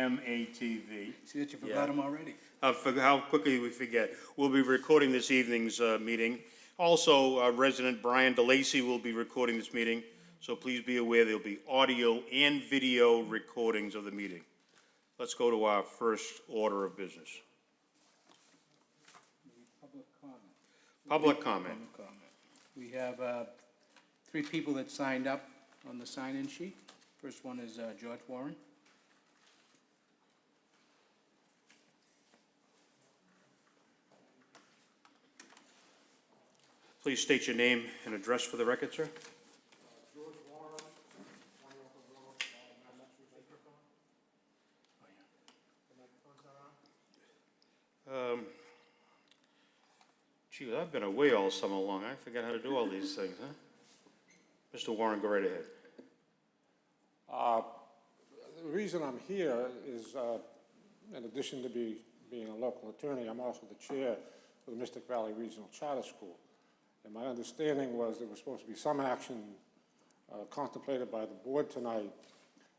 MATV. See that you forgot them already. For how quickly we forget. We'll be recording this evening's meeting. Also, resident Brian DeLacy will be recording this meeting, so please be aware there'll be audio and video recordings of the meeting. Let's go to our first order of business. Public comment. Public comment. Public comment. We have 3 people that signed up on the sign-in sheet. First one is George Warren. Please state your name and address for the record, sir. George Warren, 20 Open Road, Maplewood. Gee, I've been away all summer long. I forgot how to do all these things, huh? Mr. Warren, go right ahead. The reason I'm here is, in addition to being a local attorney, I'm also the chair of the Mystic Valley Regional Charter School. And my understanding was there was supposed to be some action contemplated by the board tonight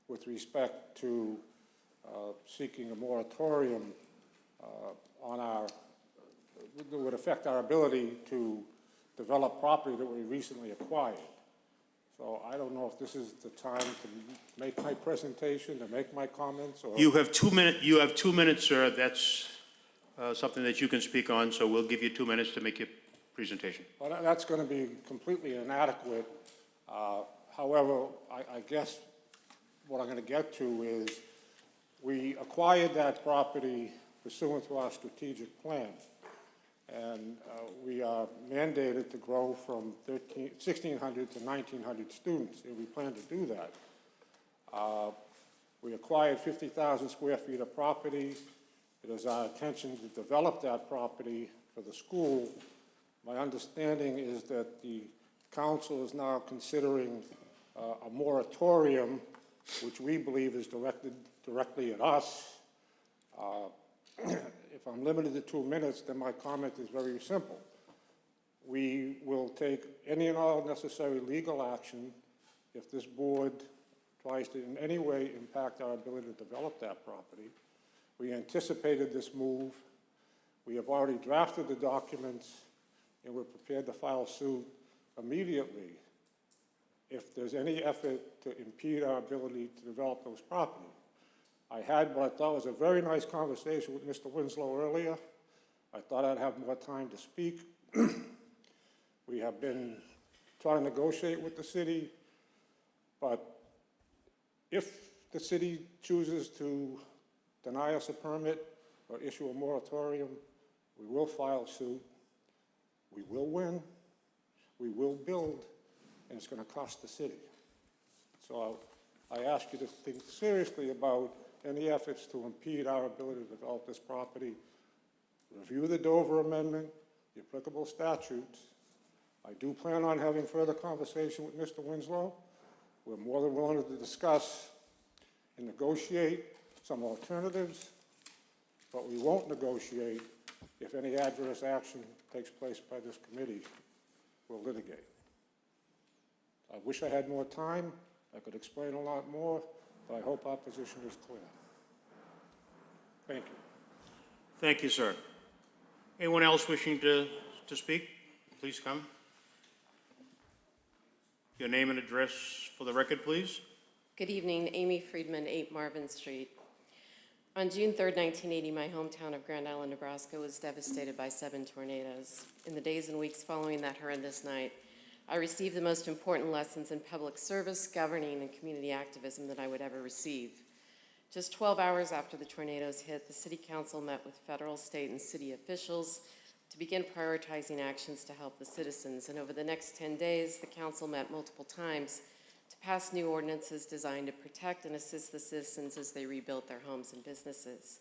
with respect to seeking a moratorium on that would affect our ability to develop property that we recently acquired. So I don't know if this is the time to make my presentation, to make my comments, or... You have 2 minutes. You have 2 minutes, sir. That's something that you can speak on, so we'll give you 2 minutes to make your presentation. Well, that's going to be completely inadequate. However, I guess what I'm going to get to is we acquired that property pursuant to our strategic plan. And we are mandated to grow from 1,600 to 1,900 students, and we plan to do that. We acquired 50,000 square feet of property. It is our intention to develop that property for the school. My understanding is that the council is now considering a moratorium, which we believe is directed directly at us. If I'm limited to 2 minutes, then my comment is very simple. We will take any and all necessary legal action if this board tries to in any way impact our ability to develop that property. We anticipated this move. We have already drafted the documents, and we're prepared to file suit immediately if there's any effort to impede our ability to develop those properties. I had what I thought was a very nice conversation with Mr. Winslow earlier. I thought I'd have more time to speak. We have been trying to negotiate with the city, but if the city chooses to deny us a permit or issue a moratorium, we will file suit. We will win, we will build, and it's going to cost the city. So I ask you to think seriously about any efforts to impede our ability to develop this property. Review the Dover Amendment, the applicable statutes. I do plan on having further conversation with Mr. Winslow. We're more than willing to discuss and negotiate some alternatives, but we won't negotiate if any adverse action takes place by this committee. We'll litigate. I wish I had more time. I could explain a lot more, but I hope our position is clear. Thank you. Thank you, sir. Anyone else wishing to speak? Please come. Your name and address for the record, please. Good evening, Amy Friedman, 8 Marvin Street. On June 3rd, 1980, my hometown of Grand Island, Nebraska was devastated by 7 tornadoes. In the days and weeks following that horrendous night, I received the most important lessons in public service, governing, and community activism that I would ever receive. Just 12 hours after the tornadoes hit, the City Council met with federal, state, and city officials to begin prioritizing actions to help the citizens. And over the next 10 days, the council met multiple times to pass new ordinances designed to protect and assist the citizens as they rebuilt their homes and businesses.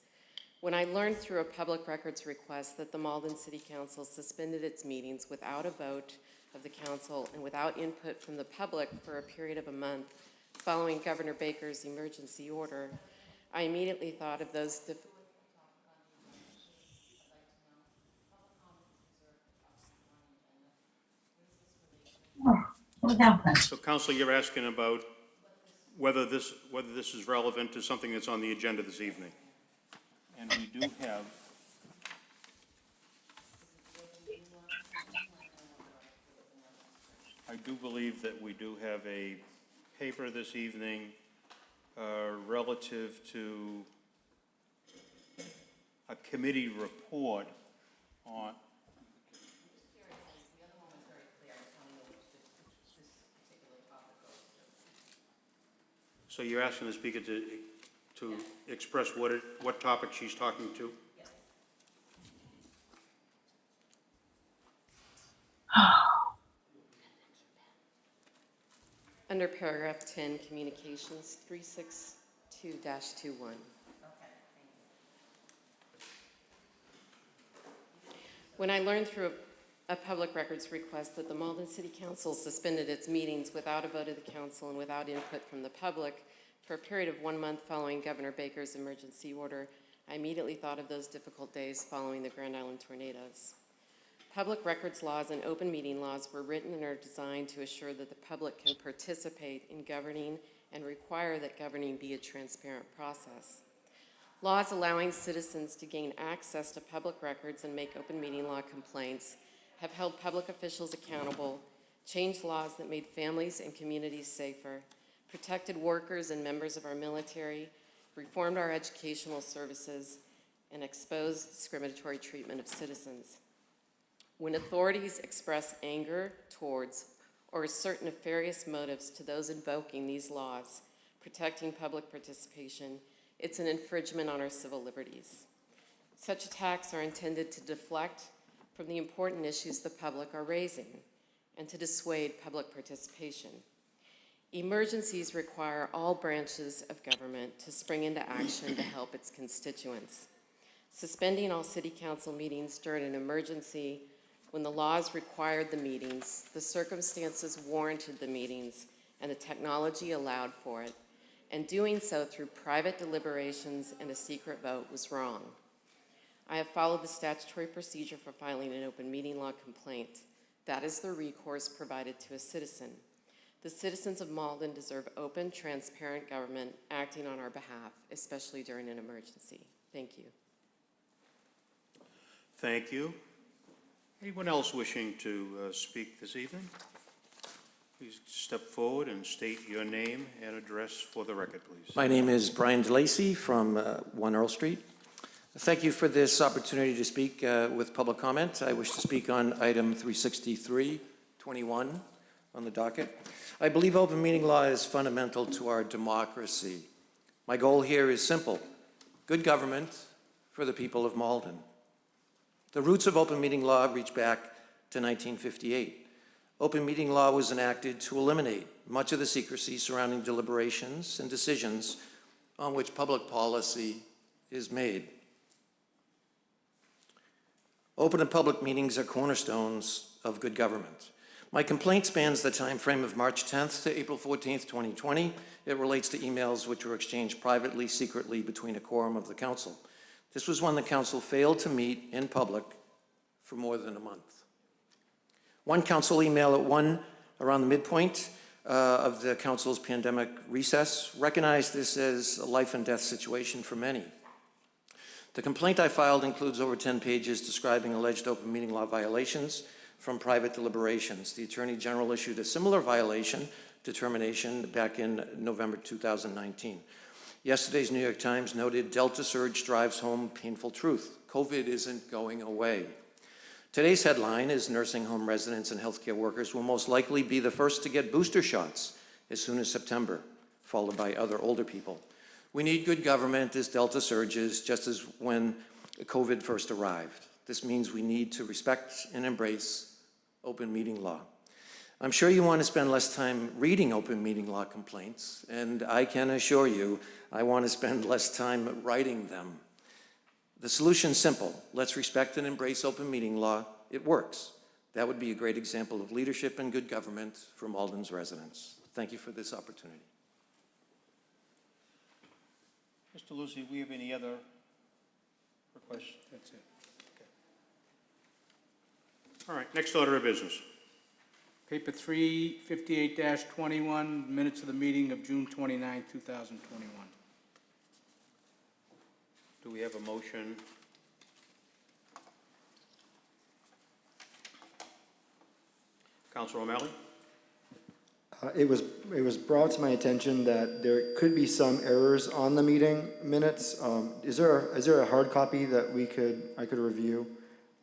When I learned through a public records request that the Malden City Council suspended its meetings without a vote of the council and without input from the public for a period of a month following Governor Baker's emergency order, I immediately thought of those So, Council, you're asking about whether this is relevant to something that's on the agenda this evening. And we do have, I do believe that we do have a paper this evening relative to a committee report on. So you're asking the speaker to express what topic she's talking to? Under paragraph 10, communications, 362-21. When I learned through a public records request that the Malden City Council suspended its meetings without a vote of the council and without input from the public for a period of 1 month following Governor Baker's emergency order, I immediately thought of those difficult days following the Grand Island tornadoes. Public records laws and open meeting laws were written and are designed to assure that the public can participate in governing and require that governing be a transparent process. Laws allowing citizens to gain access to public records and make open meeting law complaints have held public officials accountable, changed laws that made families and communities safer, protected workers and members of our military, reformed our educational services, and exposed discriminatory treatment of citizens. When authorities express anger towards or assert nefarious motives to those invoking these laws, protecting public participation, it's an infringement on our civil liberties. Such attacks are intended to deflect from the important issues the public are raising and to dissuade public participation. Emergencies require all branches of government to spring into action to help its constituents. Suspending all city council meetings during an emergency when the laws required the meetings, the circumstances warranted the meetings, and the technology allowed for it, and doing so through private deliberations and a secret vote was wrong. I have followed the statutory procedure for filing an open meeting law complaint. That is the recourse provided to a citizen. The citizens of Malden deserve open, transparent government acting on our behalf, especially during an emergency. Thank you. Thank you. Anyone else wishing to speak this evening? Please step forward and state your name and address for the record, please. My name is Brian DeLacy from 1 Earl Street. Thank you for this opportunity to speak with public comment. I wish to speak on item 363-21 on the docket. I believe open meeting law is fundamental to our democracy. My goal here is simple: good government for the people of Malden. The roots of open meeting law reach back to 1958. Open meeting law was enacted to eliminate much of the secrecy surrounding deliberations and decisions on which public policy is made. Open and public meetings are cornerstones of good government. My complaint spans the time frame of March 10th to April 14th, 2020. It relates to emails which were exchanged privately, secretly between a quorum of the council. This was when the council failed to meet in public for more than a month. One council email around the midpoint of the council's pandemic recess recognized this as a life and death situation for many. The complaint I filed includes over 10 pages describing alleged open meeting law violations from private deliberations. The Attorney General issued a similar violation determination back in November 2019. Yesterday's New York Times noted Delta surge drives home painful truth. COVID isn't going away. Today's headline is nursing home residents and healthcare workers will most likely be the first to get booster shots as soon as September, followed by other older people. We need good government as Delta surges, just as when COVID first arrived. This means we need to respect and embrace open meeting law. I'm sure you want to spend less time reading open meeting law complaints, and I can assure you I want to spend less time writing them. The solution's simple. Let's respect and embrace open meeting law. It works. That would be a great example of leadership and good government for Malden's residents. Thank you for this opportunity. Mr. Lucy, do we have any other requests? That's it. All right, next order of business. Paper 358-21, minutes of the meeting of June 29, 2021. Do we have a motion? Councilor O'Malley? It was brought to my attention that there could be some errors on the meeting minutes. Is there a hard copy that I could review?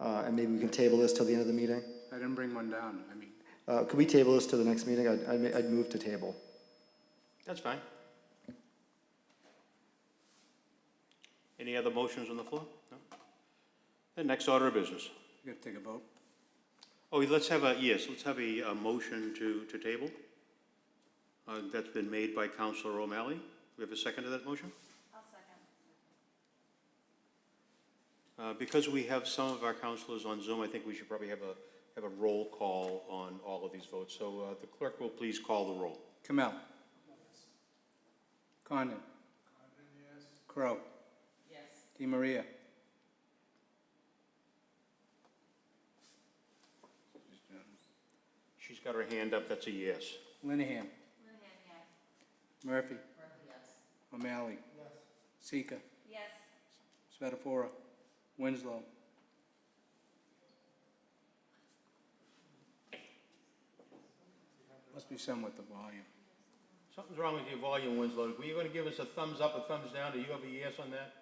And maybe we can table this till the end of the meeting? I didn't bring one down, I mean. Could we table this to the next meeting? I'd move to table. That's fine. Any other motions on the floor? No? The next order of business. You gotta take a vote. Oh, let's have a motion to table. That's been made by Councilor O'Malley. We have a second to that motion? I'll second. Because we have some of our councilors on Zoom, I think we should probably have a roll call on all of these votes. So the clerk will please call the roll. Kamel. Condon. Yes. Crow. Yes. Di Maria. She's got her hand up, that's a yes. Linehan. Linehan, yes. Murphy. Murphy, yes. O'Malley. Yes. Sika. Yes. Spadafora. Winslow. Must be some with the volume. Something's wrong with your volume, Winslow. Were you going to give us a thumbs up, a thumbs down? Do you have a yes on that?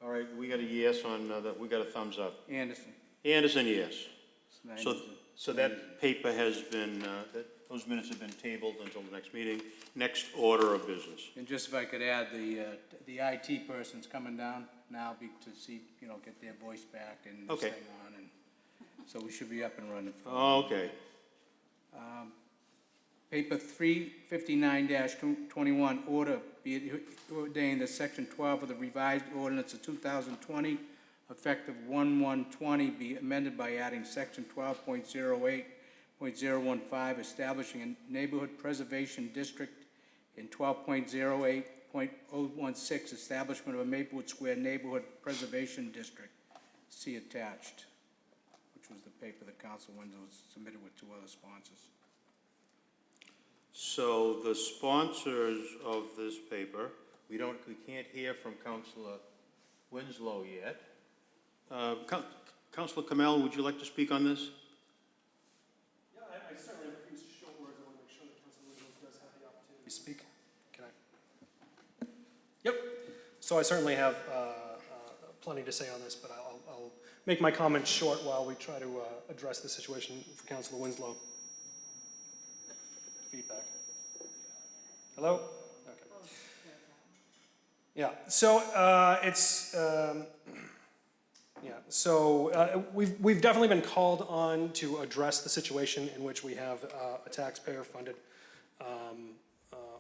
All right, we got a yes on, we got a thumbs up. Anderson. Anderson, yes. Snyder. So that paper has been, those minutes have been tabled until the next meeting. Next order of business. And just if I could add, the IT person's coming down now to see, get their voice back and this Okay. thing on, and so we should be up and running. Okay. Paper 359-21, order be it ordained that section 12 of the revised ordinance of 2020, effective 1/1/20, be amended by adding section 12.08.015, establishing a neighborhood preservation district, and 12.08.016, establishment of a Maplewood Square neighborhood preservation district. See attached, which was the paper that Council Winslow submitted with two other sponsors. So the sponsors of this paper, we can't hear from Councilor Winslow yet. Councilor Kamel, would you like to speak on this? Yeah, I certainly have a few short words. I want to make sure that Councilor Williams does have the opportunity to speak. Can I? Yep. So I certainly have plenty to say on this, but I'll make my comments short while we try to address the situation for Councilor Winslow. Feedback. Hello? Okay. Yeah, so we've definitely been called on to address the situation in which we have a taxpayer-funded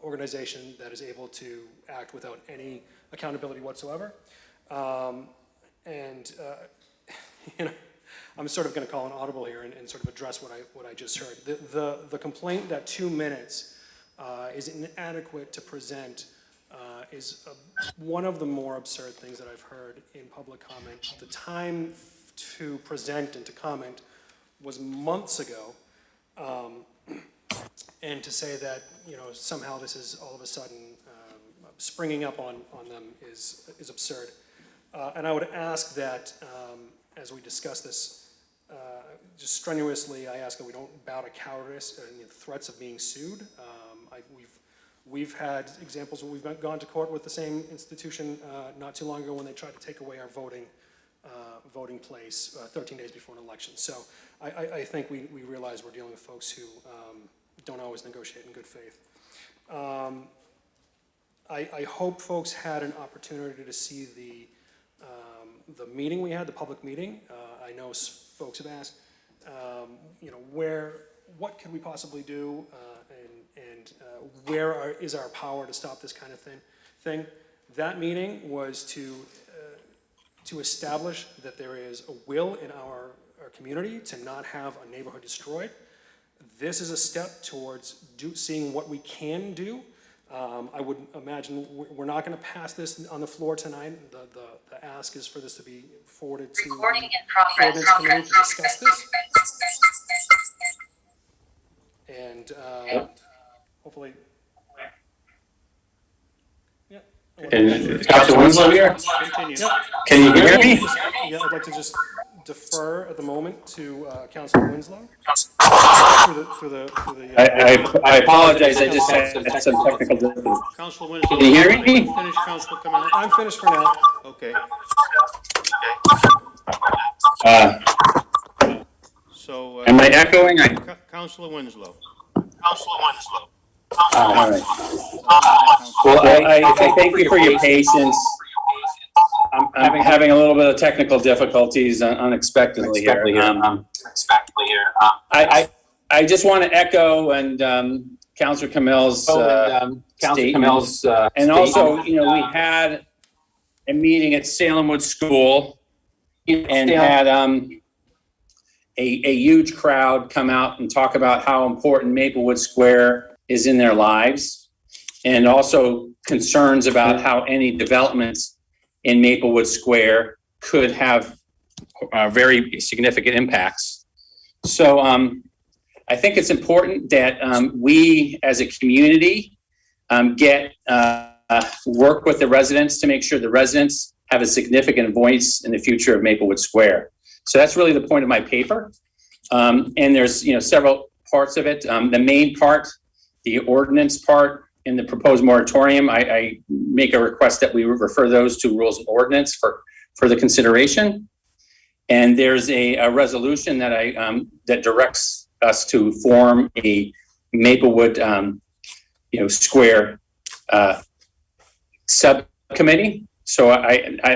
organization that is able to act without any accountability whatsoever. I'm sort of going to call an audible here and sort of address what I just heard. The complaint that 2 minutes is inadequate to present is one of the more absurd things that I've heard in public comment. The time to present and to comment was months ago, and to say that somehow this is all of a sudden springing up on them is absurd. And I would ask that as we discuss this, just strenuously, I ask that we don't bow to cowardice and the threats of being sued. We've had examples where we've gone to court with the same institution not too long ago when they tried to take away our voting place 13 days before an election. So I think we realize we're dealing with folks who don't always negotiate in good faith. I hope folks had an opportunity to see the meeting we had, the public meeting. I know folks have asked, what can we possibly do, and where is our power to stop this kind of thing? That meeting was to establish that there is a will in our community to not have a neighborhood destroyed. This is a step towards seeing what we can do. I would imagine we're not going to pass this on the floor tonight. The ask is for this to be forwarded to the ordinance committee to discuss this. And hopefully, yeah. And Councilor Winslow here? Continue. Can you hear me? Yeah, I'd like to just defer at the moment to Councilor Winslow. Through the I apologize, I just had some technical difficulties. Councilor Winslow. Can you hear me? Finish, Councilor Kamel. I'm finished for now. Okay, so, Am I echoing? Councilor Winslow. All right. Well, I thank you for your patience. I'm having a little bit of technical difficulties unexpectedly here. I just want to echo and Councilor Kamel's statement. And also, you know, we had a meeting at Salemwood School and had a huge crowd come out and talk about how important Maplewood Square is in their lives, and also concerns about how any developments in Maplewood Square could have very significant impacts. So I think it's important that we as a community work with the residents to make sure the residents have a significant voice in the future of Maplewood Square. So that's really the point of my paper. And there's, you know, several parts of it. The main part, the ordinance part in the proposed moratorium, I make a request that we refer those to rules and ordinance for further consideration. And there's a resolution that that directs us to form a Maplewood, Square subcommittee. So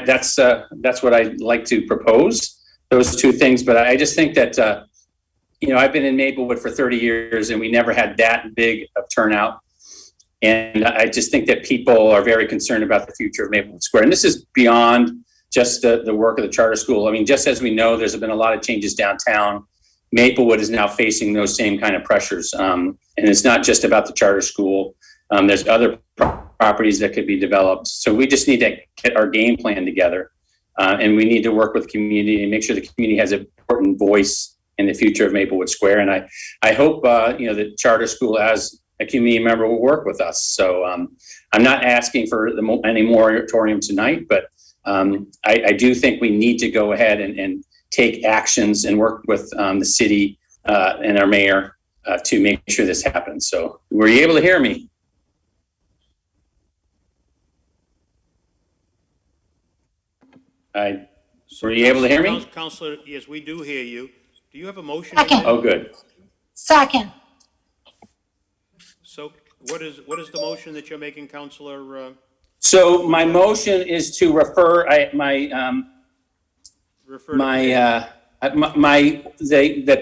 that's what I'd like to propose, those two things. But I just think that, I've been in Maplewood for 30 years and we never had that big of turnout. And I just think that people are very concerned about the future of Maplewood Square. And this is beyond just the work of the charter school. I mean, just as we know, there's been a lot of changes downtown. Maplewood is now facing those same kind of pressures. And it's not just about the charter school. There's other properties that could be developed. So we just need to get our game plan together. And we need to work with the community and make sure the community has an important voice in the future of Maplewood Square. And I hope, the charter school as a community member will work with us. So I'm not asking for any moratorium tonight, but I do think we need to go ahead and take actions and work with the city and our mayor to make sure this happens. So were you able to hear me? Were you able to hear me? Councilor, yes, we do hear you. Do you have a motion? Second. Oh, good. Second. So what is the motion that you're making, Councilor? So my motion is to refer the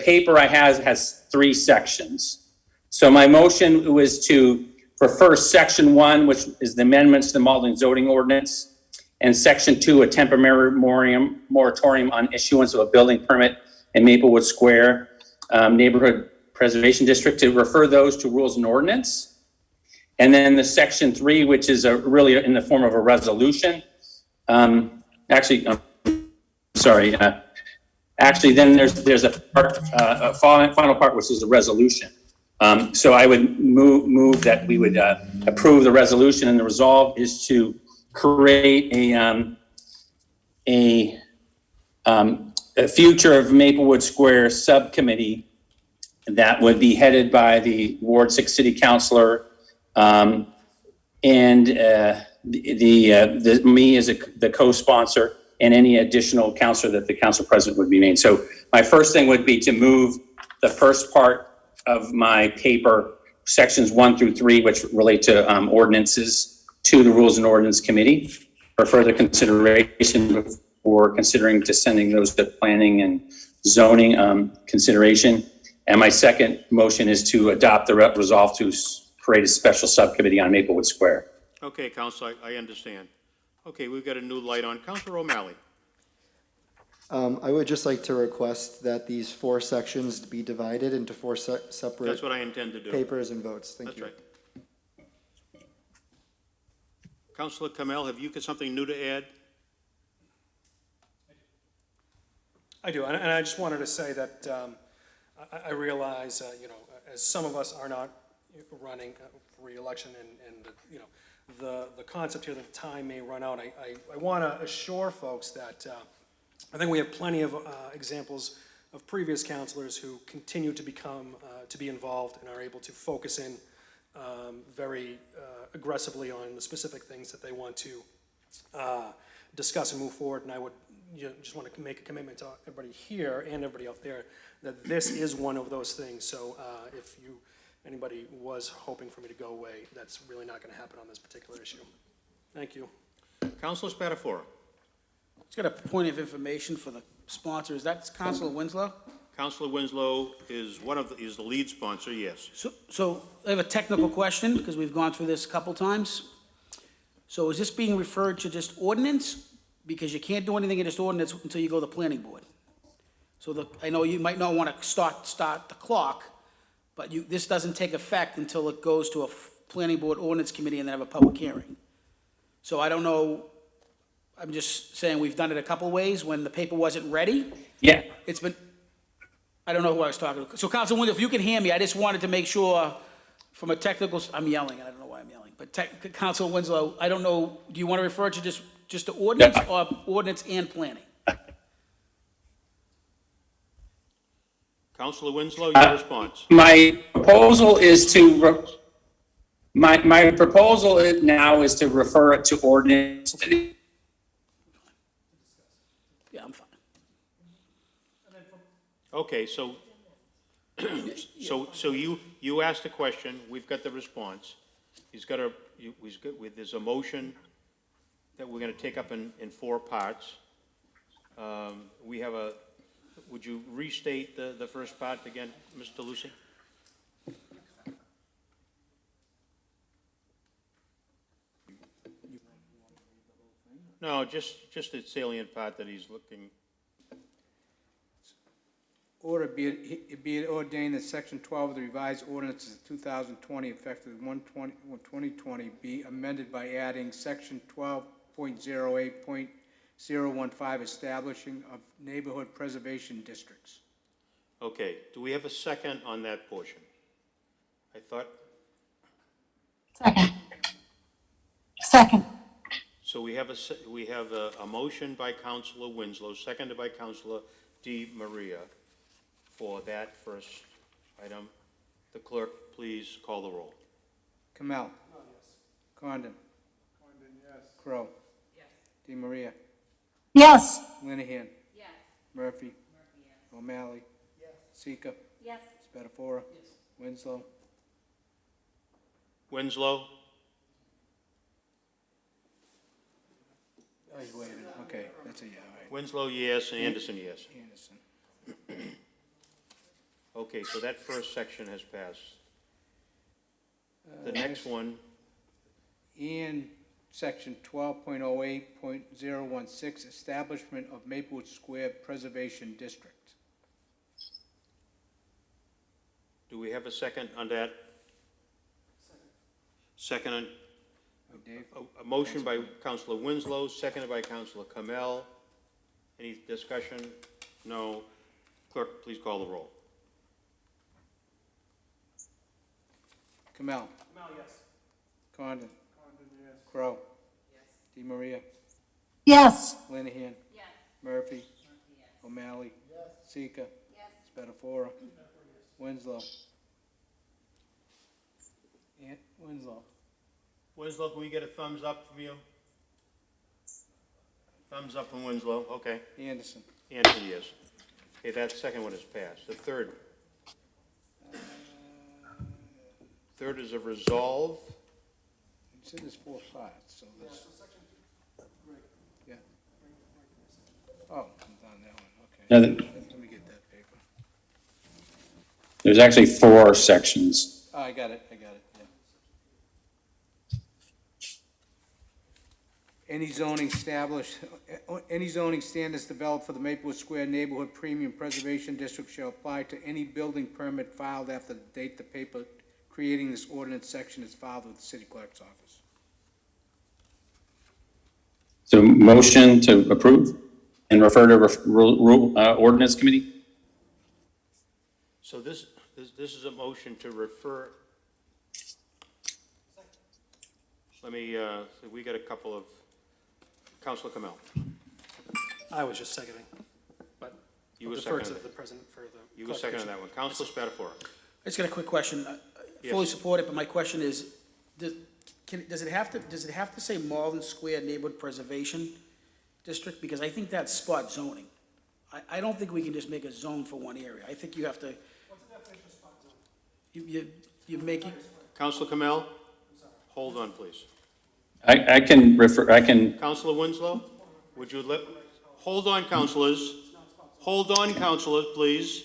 paper I have has 3 sections. So my motion was to refer section 1, which is the amendments to the Malden zoning ordinance, and section 2, a temporary moratorium on issuance of a building permit in Maplewood Square Neighborhood Preservation District, to refer those to rules and ordinance. And then the section 3, which is really in the form of a resolution. Then there's a part, a final part, which is a resolution. So I would move that we would approve the resolution, and the resolve is to create a future of Maplewood Square subcommittee that would be headed by the Ward 6 City Councilor, and me as the co-sponsor, and any additional counselor that the council president would be named. So my first thing would be to move the first part of my paper, sections 1 through 3, which relate to ordinances, to the Rules and Ordinance Committee for further consideration before considering to sending those to planning and zoning consideration. And my second motion is to adopt the resolve to create a special subcommittee on Maplewood Square. Okay, Councilor, I understand. Okay, we've got a new light on. Councilor O'Malley. I would just like to request that these 4 sections be divided into 4 separate That's what I intend to do. papers and votes. Thank you. That's right. Councilor Kamel, have you got something new to add? I do, and I just wanted to say that I realize, as some of us are not running for reelection and the concept here that time may run out, I want to assure folks that I think we have plenty of examples of previous counselors who continue to to be involved and are able to focus in very aggressively on the specific things that they want to discuss and move forward. And I would just want to make a commitment to everybody here and everybody out there that this is one of those things. So if anybody was hoping for me to go away, that's really not going to happen on this particular issue. Thank you. Councilor Spatafora. Just got a point of information for the sponsor. Is that Councilor Winslow? Councilor Winslow is is the lead sponsor, yes. So I have a technical question, because we've gone through this a couple times. So is this being referred to just ordinance? Because you can't do anything in this ordinance until you go to the planning board. So I know you might not want to start the clock, but this doesn't take effect until it goes to a planning board ordinance committee and then have a public hearing. So I don't know, I'm just saying we've done it a couple ways when the paper wasn't ready. Yeah. It's been, I don't know who I was talking to. So Council Winslow, if you can hear me, I just wanted to make sure from a technical, I'm yelling, and I don't know why I'm yelling. But Council Winslow, I don't know, do you want to refer to just the ordinance or ordinance and planning? Councilor Winslow, your response. My proposal is to, my proposal now is to refer it to ordinance. Yeah, I'm fine. Okay, so, you asked a question, we've got the response. There's a motion that we're gonna take up in 4 parts. We have would you restate the first part again, Mr. Lucy? No, just the salient part that he's looking. Order be it ordained that Section 12 of the Revised Ordinances of 2020, effective 1/20/2020, be amended by adding Section 12.08.015, establishing of neighborhood preservation districts. Okay, do we have a second on that portion? I thought, Second. Second. so we have a motion by Councilor Winslow, seconded by Councilor Di Maria for that first item. The clerk, please call the roll. Kamel. Condon. Crow. Di Maria. Yes. Linehan. Yes. Murphy. O'Malley. Sika. Yes. Spatafora. Winslow. Winslow? Oh, he's waving. Okay, that's a yeah, all right. Winslow, yes, and Anderson, yes. Anderson. Okay, so that first section has passed. The next one, And Section 12.08.016, establishment of Maplewood Square Preservation District. do we have a second on that? Second on, Dave? a motion by Councilor Winslow, seconded by Councilor Kamel. Any discussion? No. Clerk, please call the roll. Kamel. Yes. Condon. Crow. Di Maria. Yes. Linehan. Yes. Murphy. O'Malley. Sika. Spatafora. Winslow. And Winslow. Winslow, can we get a thumbs up from you? Thumbs up from Winslow, okay. Anderson. Anderson, yes. Okay, that second one is passed. The third. Third is a resolve. You said there's 4 parts, so there's. Yeah. Oh, I'm down that one, okay. Now, Let me get that paper. there's actually 4 sections. Oh, I got it, yeah. Any zoning standards developed for the Maplewood Square Neighborhood Premium Preservation District shall apply to any building permit filed after the date the paper creating this ordinance section is filed with the city clerk's office. So motion to approve and refer to ordinance committee? So this is a motion to refer. Let me, so we got a couple of, Counselor Kamel. I was just seconding, but You I'll were defer to seconding the it. president for the You were seconding that one. Counselor Spatafora. I just got a quick question. I fully Yes. support it, but my question is, does it have to say Malden Square Neighborhood Preservation District? Because I think that's spot zoning. I don't think we can just make a zone for one area. I think you have to. What's the definition of spot zoning? You make it, Counselor Kamel? Hold on, please. I can refer, I can, Counselor Winslow, would you let, hold on, councilors. Hold on, councilors, please.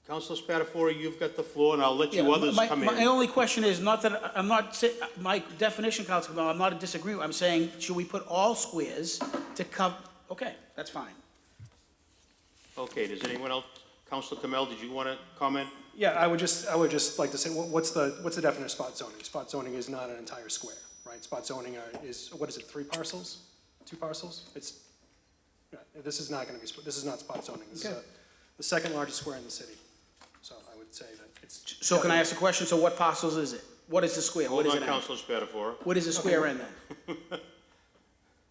Counselor Spatafora, you've got the floor, and I'll let you yeah, others come my in. only question is not that, I'm not, my definition, Councilor Camille, I'm not disagreeing. I'm saying, should we put all squares to cover, okay, that's fine. Okay, does anyone else, Counselor Kamel, did you want to comment? Yeah, I would just like to say, what's the definition of spot zoning? Spot zoning is not an entire square, right? Spot zoning is, what is it, 3 parcels? 2 parcels? Yeah, this is not gonna be, this is not spot zoning. This is the second largest square in the city. So I would say that it's. So can I ask a question? So what parcels is it? What is the square? What Hold is on, it in? Counselor Spatafora. What is the square in then?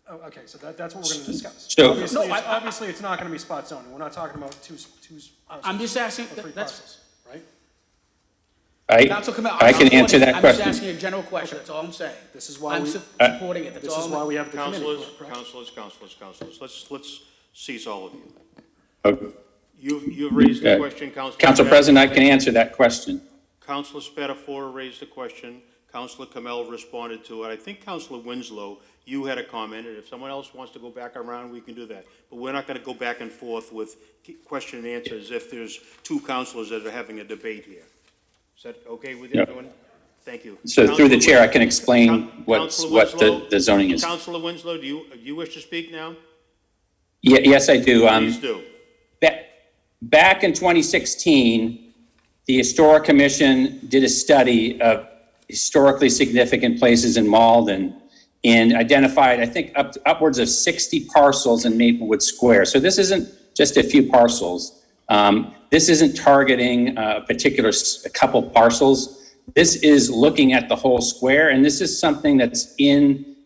Oh, okay, so that's what we're gonna discuss. So- Obviously, No, obviously, it's not gonna be spot zoning. We're not talking about two I'm just asking, or 3 that's, parcels, right? Council Camille, I I'm can answer supporting it. that I'm just question. asking a general question, that's all I'm saying. This is why I'm we- supporting it, that's This all is I'm. why we have the committee, Counselors, correct? let's cease all of you. Okay. You've raised the Okay. question, Counselor. Council President, I can answer that question. Counselor Spatafora raised a question. Counselor Kamel responded to it. I think Counselor Winslow, you had a comment, and if someone else wants to go back around, we can do that. But we're not going to go back and forth with question and answers if there's 2 counselors that are having a debate here. Is that okay with Yeah. everyone? Thank you. So through the Counselor chair, I can Win- explain what Counselor the Winslow? zoning is. Counselor Winslow, do you wish to speak now? Yes, I do. Please do. Back in 2016, the Historic Commission did a study of historically significant places in Malden and identified, I think, upwards of 60 parcels in Maplewood Square. So this isn't just a few parcels. This isn't targeting a couple parcels. This is looking at the whole square, and this is something that's in,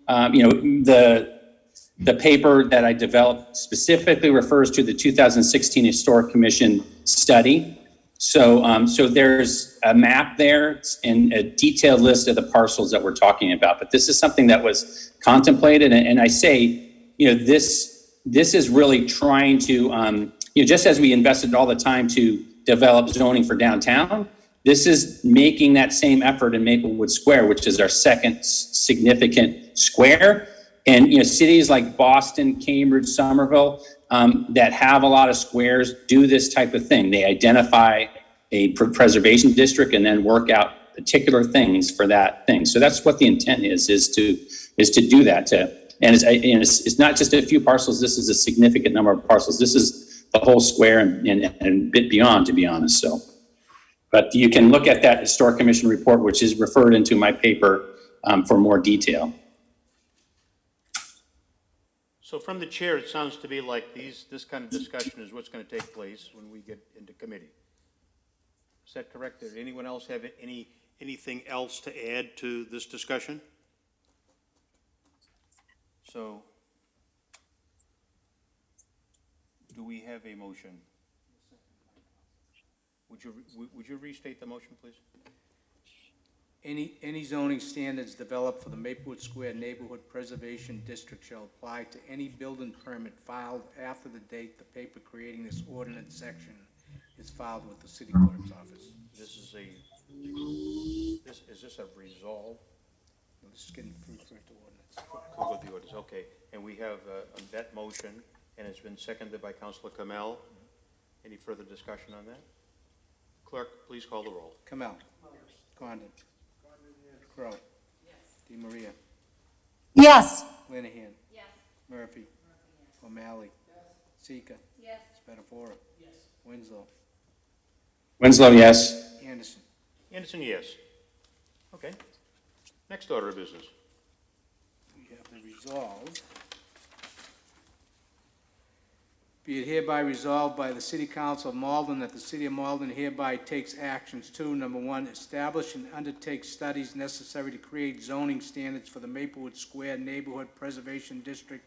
the paper that I developed specifically refers to the 2016 Historic Commission study. So there's a map there and a detailed list of the parcels that we're talking about. But this is something that was contemplated, and I say, this is really trying to, just as we invested all the time to develop zoning for downtown, this is making that same effort in Maplewood Square, which is our second significant square. And, cities like Boston, Cambridge, Somerville, that have a lot of squares do this type of thing. They identify a preservation district and then work out particular things for that thing. So that's what the intent is to do that. And it's not just a few parcels. This is a significant number of parcels. This is the whole square and a bit beyond, to be honest. So, but you can look at that Historic Commission report, which is referred into my paper, for more detail. So from the chair, it sounds to me like this kind of discussion is what's going to take place when we get into committee. Is that correct? Does anyone else have anything else to add to this discussion? So, do we have a motion? Would you restate the motion, please? Any zoning standards developed for the Maplewood Square Neighborhood Preservation District shall apply to any building permit filed after the date the paper creating this ordinance section is filed with the city clerk's office. This is this a resolve? No, this is getting through to ordinance. We'll go with the orders, okay. And we have that motion, and it's been seconded by Councilor Kamel. Any further discussion on that? Clerk, please call the roll. Kamel. Condon. Crowe. Di Maria. Yes. Linehan. Murphy. O'Malley. Sika. Spatafora. Winslow. Winslow, yes. Anderson. Anderson, yes. Okay. Next order of business. We have the resolve Be it hereby resolved by the City Council of Malden that the City of Malden hereby takes actions to, number one, establish and undertake studies necessary to create zoning standards for the Maplewood Square Neighborhood Preservation District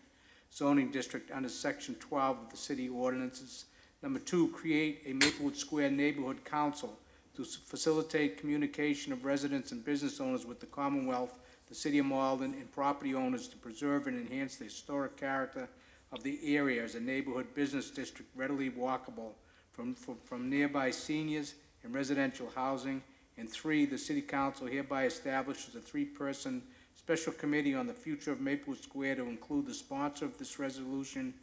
zoning district under Section 12 of the city ordinances. Number two, create a Maplewood Square Neighborhood Council to facilitate communication of residents and business owners with the Commonwealth, the City of Malden, and property owners to preserve and enhance the historic character of the area as a neighborhood business district readily walkable from nearby seniors and residential housing. And three, the City Council hereby establishes a three-person special committee on the future of Maplewood Square to include the sponsor of this resolution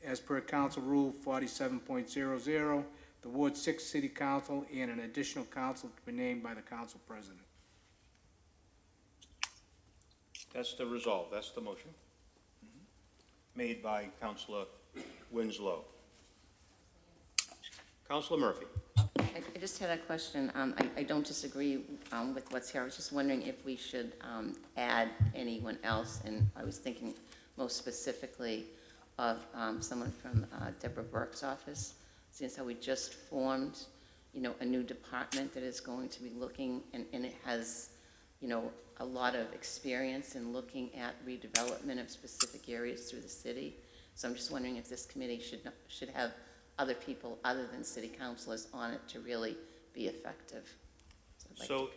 as per Council Rule 47.00, the Ward 6 City Council, and an additional council to be named by the council president. That's the resolve, that's the motion. Made by Councilor Winslow. Councilor Murphy. I just had a question. I don't disagree with what's here. I was just wondering if we should add anyone else, and I was thinking most specifically of someone from Deborah Burke's office, since how we just formed, a new department that is going to be looking, and it has, a lot of experience in looking at redevelopment of specific areas through the city. So I'm just wondering if this committee should have other people other than city councilors on it to really be effective. So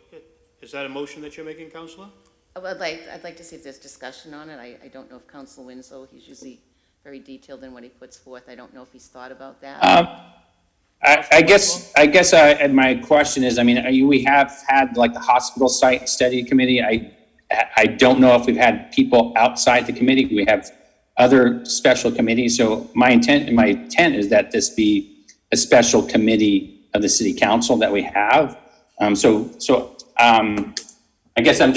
is that a motion that you're making, Councilor? I'd like to see if there's discussion on it. I don't know if Council Winslow, he's usually very detailed in what he puts forth. I don't know if he's thought about that. I guess my question is, we have had like the hospital site study committee. I don't know if we've had people outside the committee. We have other special committees. So my intent is that this be a special committee of the city council that we have. I guess I'm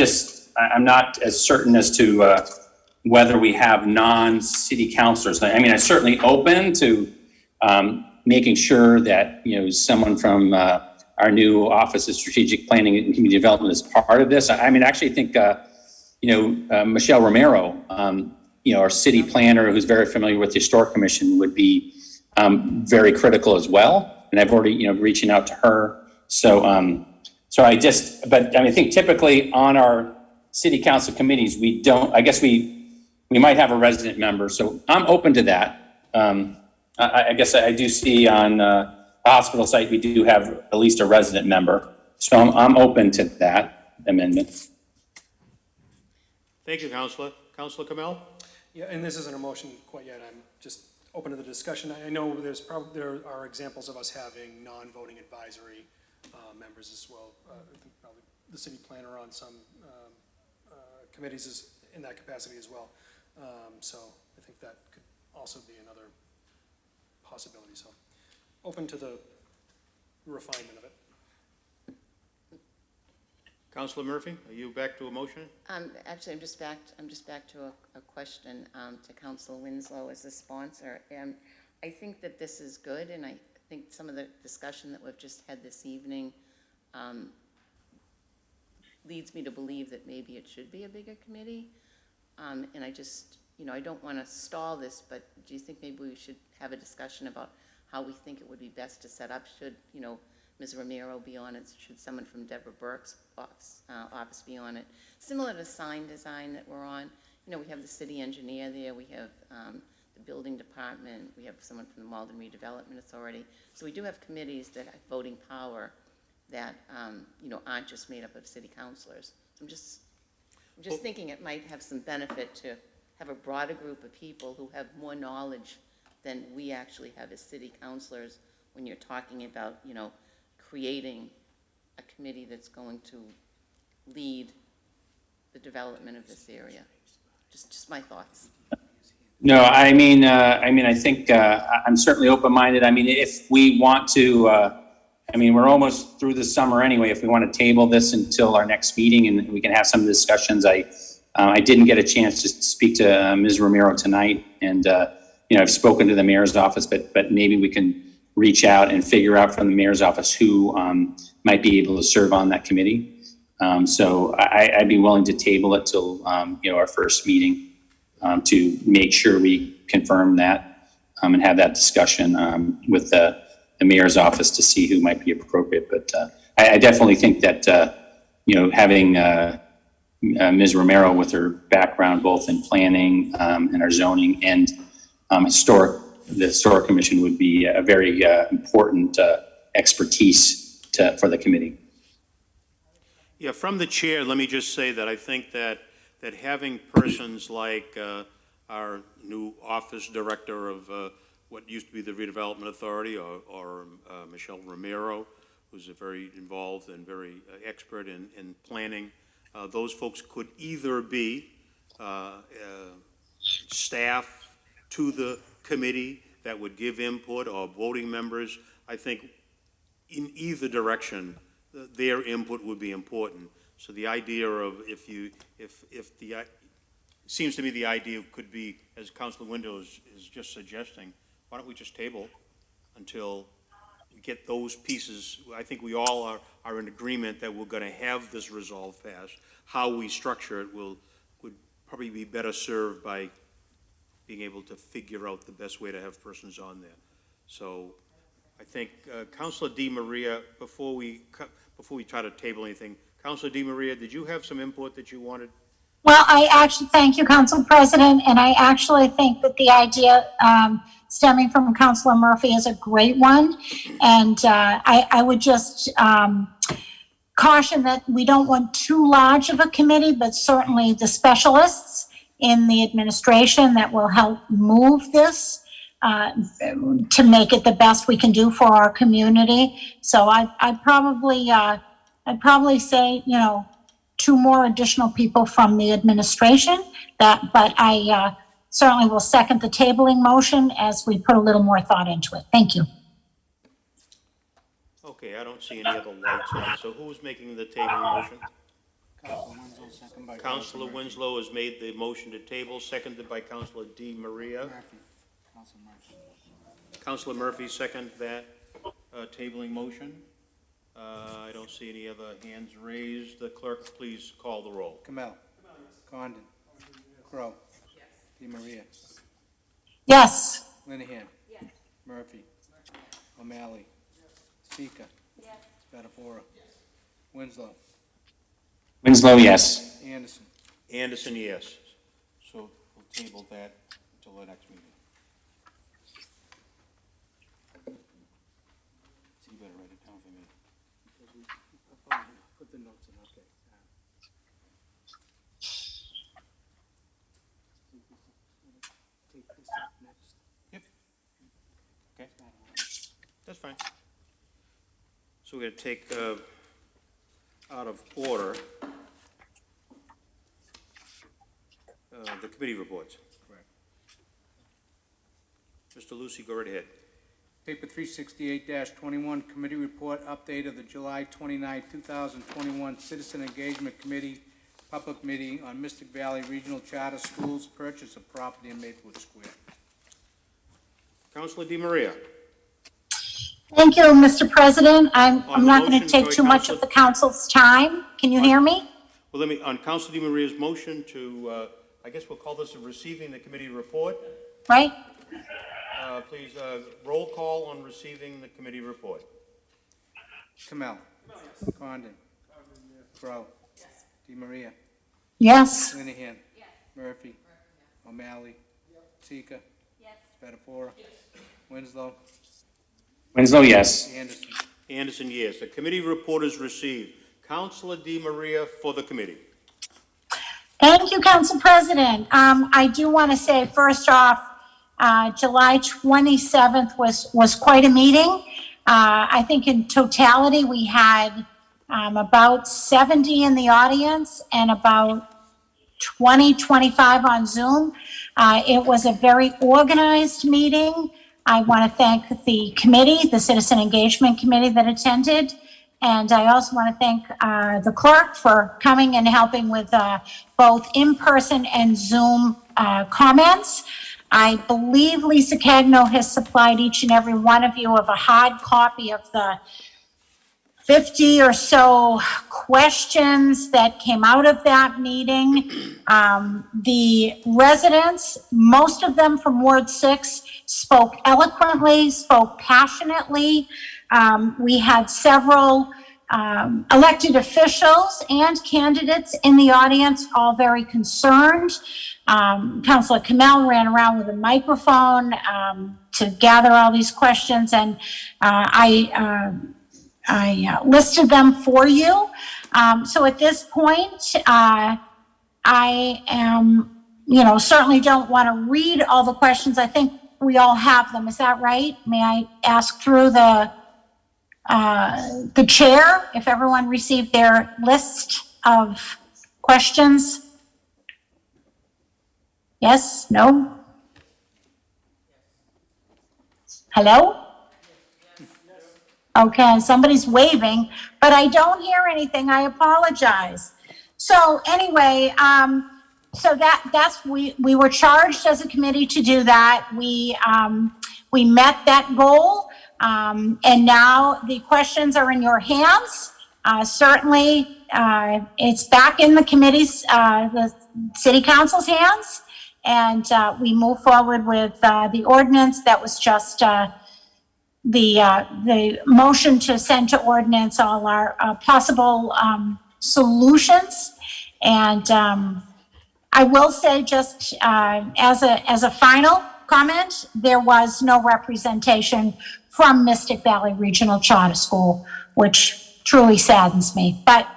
not as certain as to whether we have non-city councilors. I'm certainly open to making sure that, someone from our new Office of Strategic Planning and Community Development is part of this. I actually think, Michelle Romero, our city planner who's very familiar with the Historic Commission would be very critical as well. And I've already, reaching out to her. I think typically on our city council committees, we might have a resident member. So I'm open to that. I guess I do see on the hospital site, we do have at least a resident member. So I'm open to that amendment. Thank you, Councilor. Councilor Kamel? Yeah, and this isn't a motion quite yet. I'm just open to the discussion. I know there are examples of us having non-voting advisory members as well. I think probably the city planner on some committees is in that capacity as well. So I think that could also be another possibility. So open to the refinement of it. Councilor Murphy, are you back to a motion? Actually, I'm just back to a question to Council Winslow as the sponsor. And I think that this is good, and I think some of the discussion that we've just had this evening leads me to believe that maybe it should be a bigger committee. And I just, I don't want to stall this, but do you think maybe we should have a discussion about how we think it would be best to set up? Should, Ms. Romero be on it? Should someone from Deborah Burke's office be on it? Similar to sign design that we're on. We have the city engineer there. We have the building department. We have someone from the Malden Redevelopment Authority. So we do have committees that have voting power that, aren't just made up of city councilors. I'm just thinking it might have some benefit to have a broader group of people who have more knowledge than we actually have as city councilors when you're talking about, creating a committee that's going to lead the development of this area. Just my thoughts. No, I think I'm certainly open-minded. If we want to, we're almost through the summer anyway. If we want to table this until our next meeting and we can have some discussions, I didn't get a chance to speak to Ms. Romero tonight, and I've spoken to the mayor's office, but maybe we can reach out and figure out from the mayor's office who might be able to serve on that committee. So I'd be willing to table it till our first meeting to make sure we confirm that. and have that discussion with the mayor's office to see who might be appropriate. But I definitely think that, having Ms. Romero with her background both in planning and our zoning and the historic commission would be a very important expertise for the committee. Yeah, from the chair, let me just say that I think that having persons like our new office director of what used to be the Redevelopment Authority, or Michelle Romero, who's very involved and very expert in planning, those folks could either be staff to the committee that would give input, or voting members. I think in either direction, their input would be important. So the idea of seems to me the idea could be, as Councilor Windows is just suggesting, why don't we just table until we get those pieces? I think we all are in agreement that we're going to have this resolve passed. How we structure it would probably be better served by being able to figure out the best way to have persons on there. So I think Councilor Di Maria, before we try to table anything, Councilor Di Maria, did you have some input that you wanted? Well, I actually, thank you, Council President, and I actually think that the idea stemming from Councilor Murphy is a great one. And I would just caution that we don't want too large of a committee, but certainly the specialists in the administration that will help move this to make it the best we can do for our community. So I'd probably say, 2 more additional people from the administration. But I certainly will second the tabling motion as we put a little more thought into it. Thank you. Okay, I don't see any other lights on. So who's making the tabling motion? Councilor Winslow has made the motion to table, seconded by Councilor Di Maria. Councilor Murphy seconded that tabling motion. I don't see any other hands raised. The clerk, please call the roll. Kamel. Condon. Crowe. Di Maria. Yes. Linehan. Murphy. O'Malley. Sika. Spatafora. Winslow. Winslow, yes. Anderson. Anderson, yes. So we'll table that until the next meeting. So you better write it down for me. Put the notes in, okay. Take this up next. Yep. Okay. That's fine. So we're going to take out of order the committee reports. Correct. Mr. Lucy, go right ahead. Paper 368-21, Committee Report Update of the July 29, 2021 Citizen Engagement Committee Public Meeting on Mystic Valley Regional Charter Schools Purchase of Property in Maplewood Square. Councilor Di Maria. Thank you, Mr. President. I'm On the not going to motion, take sorry, too much Councilor- of the council's time. Can you hear me? Well, on Councilor Di Maria's motion to, I guess we'll call this a receiving the committee report. Right? Please, roll call on receiving the committee report. Kamel. Condon. Crowe. Di Maria. Yes. Linehan. Murphy. O'Malley. Sika. Spatafora. Winslow. Winslow, yes. Anderson. Anderson, yes. The committee report is received. Councilor Di Maria for the committee. Thank you, Council President. I do want to say, first off, July 27th was quite a meeting. I think in totality, we had about 70 in the audience and about 25 on Zoom. It was a very organized meeting. I want to thank the committee, the Citizen Engagement Committee that attended. And I also want to thank the clerk for coming and helping with both in-person and Zoom comments. I believe Lisa Cagno has supplied each and every one of you of a hard copy of the 50 or so questions that came out of that meeting. The residents, most of them from Ward 6, spoke eloquently, spoke passionately. We had several elected officials and candidates in the audience, all very concerned. Councilor Kamel ran around with a microphone to gather all these questions, and I listed them for you. So at this point, I am, certainly don't want to read all the questions. I think we all have them. Is that right? May I ask through the chair if everyone received their list of questions? Yes? No? Hello? Okay, somebody's waving, but I don't hear anything. I apologize. So anyway, we were charged as a committee to do that. We met that goal, and now the questions are in your hands. Certainly, it's back in the committee's, the city council's hands, and we move forward with the ordinance that was just the motion to send to ordinance all our possible solutions. And I will say, just as a final comment, there was no representation from Mystic Valley Regional Charter School, which truly saddens me. But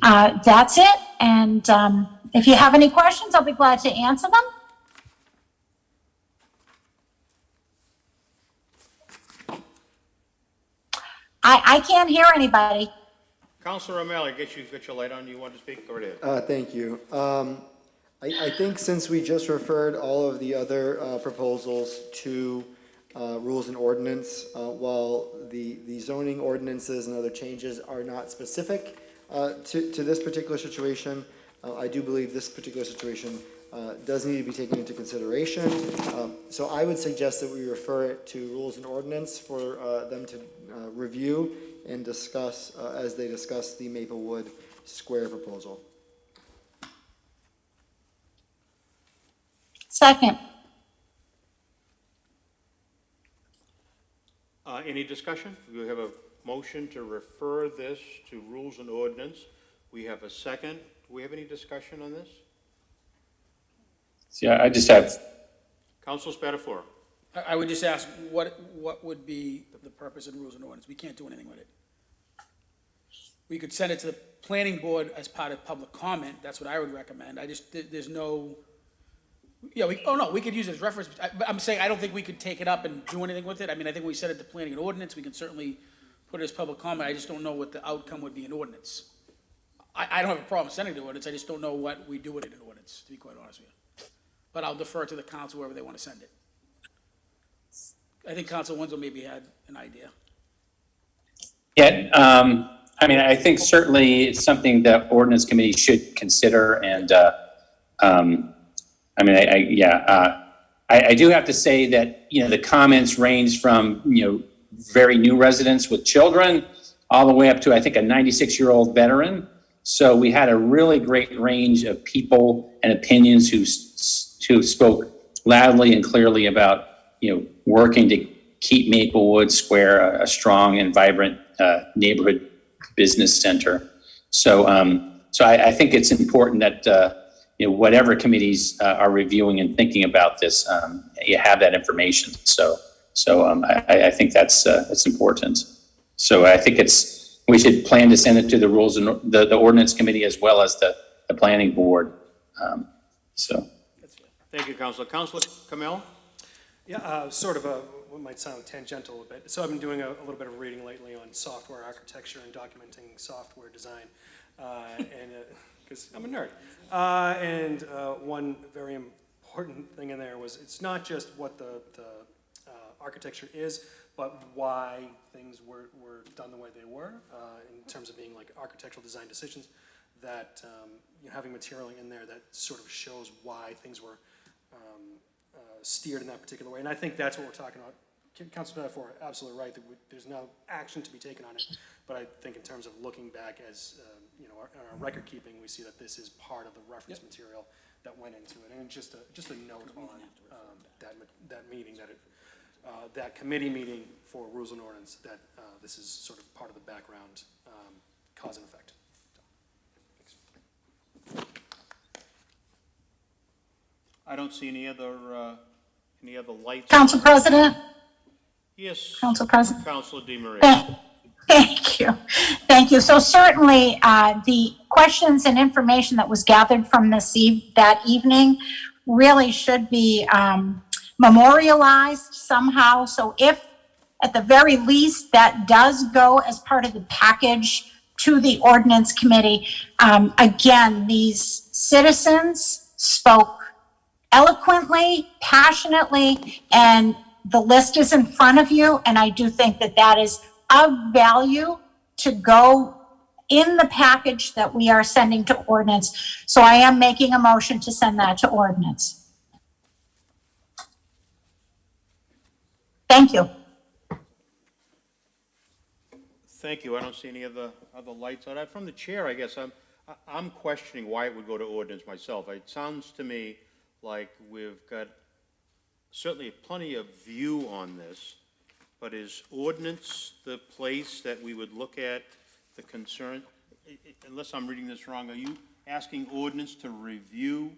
that's it. And if you have any questions, I'll be glad to answer them. I can't hear anybody. Councilor O'Malley, I guess you've got your light on. You want to speak? Go right ahead. Thank you. I think since we just referred all of the other proposals to rules and ordinance, while the zoning ordinances and other changes are not specific to this particular situation, I do believe this particular situation does need to be taken into consideration. So I would suggest that we refer it to rules and ordinance for them to review and discuss as they discuss the Maplewood Square proposal. Second. Any discussion? We have a motion to refer this to rules and ordinance. We have a second. Do we have any discussion on this? Yeah, I just have, Councilor Spatafora. I would just ask, what would be the purpose of the rules and ordinance? We can't do anything with it. We could send it to the planning board as part of public comment. That's what I would recommend. There's no, we could use it as reference. I'm saying I don't think we could take it up and do anything with it. I mean, I think we send it to planning and ordinance. We can certainly put it as public comment. I just don't know what the outcome would be in ordinance. I don't have a problem sending it to ordinance. I just don't know what we do with it in ordinance, to be quite honest with you. But I'll defer to the council wherever they want to send it. I think Council Winslow maybe had an idea. yeah, I mean, I think certainly it's something that ordinance committee should consider, and I mean, I do have to say that, the comments range from, very new residents with children all the way up to, I think, a 96-year-old veteran. So we had a really great range of people and opinions who spoke loudly and clearly about, working to keep Maplewood Square a strong and vibrant neighborhood business center. So, I think it's important that, whatever committees are reviewing and thinking about this, you have that information. So I think that's important. So I think we should plan to send it to the rules and the ordinance committee as well as the planning board. Thank you, Councilor. Councilor Kamel? Yeah, sort of what might sound tangential a bit. So I've been doing a little bit of reading lately on software architecture and documenting software design, and because I'm a nerd. And one very important thing in there was it's not just what the architecture is, but why things were done the way they were in terms of being like architectural design decisions. That having material in there that sort of shows why things were steered in that particular way. And I think that's what we're talking about Councilman Spatafor, absolutely right, that there's no action to be taken on it, but I think in terms of looking back as, you know, our record keeping, we see that this is part of the reference material that went into it. And just a note on that meeting, that committee meeting for Rules and Ordinance, that this is sort of part of the background cause and effect. I don't see any other lights. Council President? Yes. Council President? Councilor DeMaria. Thank you. Thank you. So certainly, the questions and information that was gathered from that evening really should be memorialized somehow. So if, at the very least, that does go as part of the package to the ordinance committee. Again, these citizens spoke eloquently, passionately, and the list is in front of you, and I do think that that is of value to go in the package that we are sending to ordinance. So I am making a motion to send that to ordinance. Thank you. Thank you. I don't see any other lights on that. From the chair, I guess I'm questioning why it would go to ordinance myself. It sounds to me like we've got certainly plenty of view on this, but is ordinance the place that we would look at the concern? Unless I'm reading this wrong, are you asking ordinance to review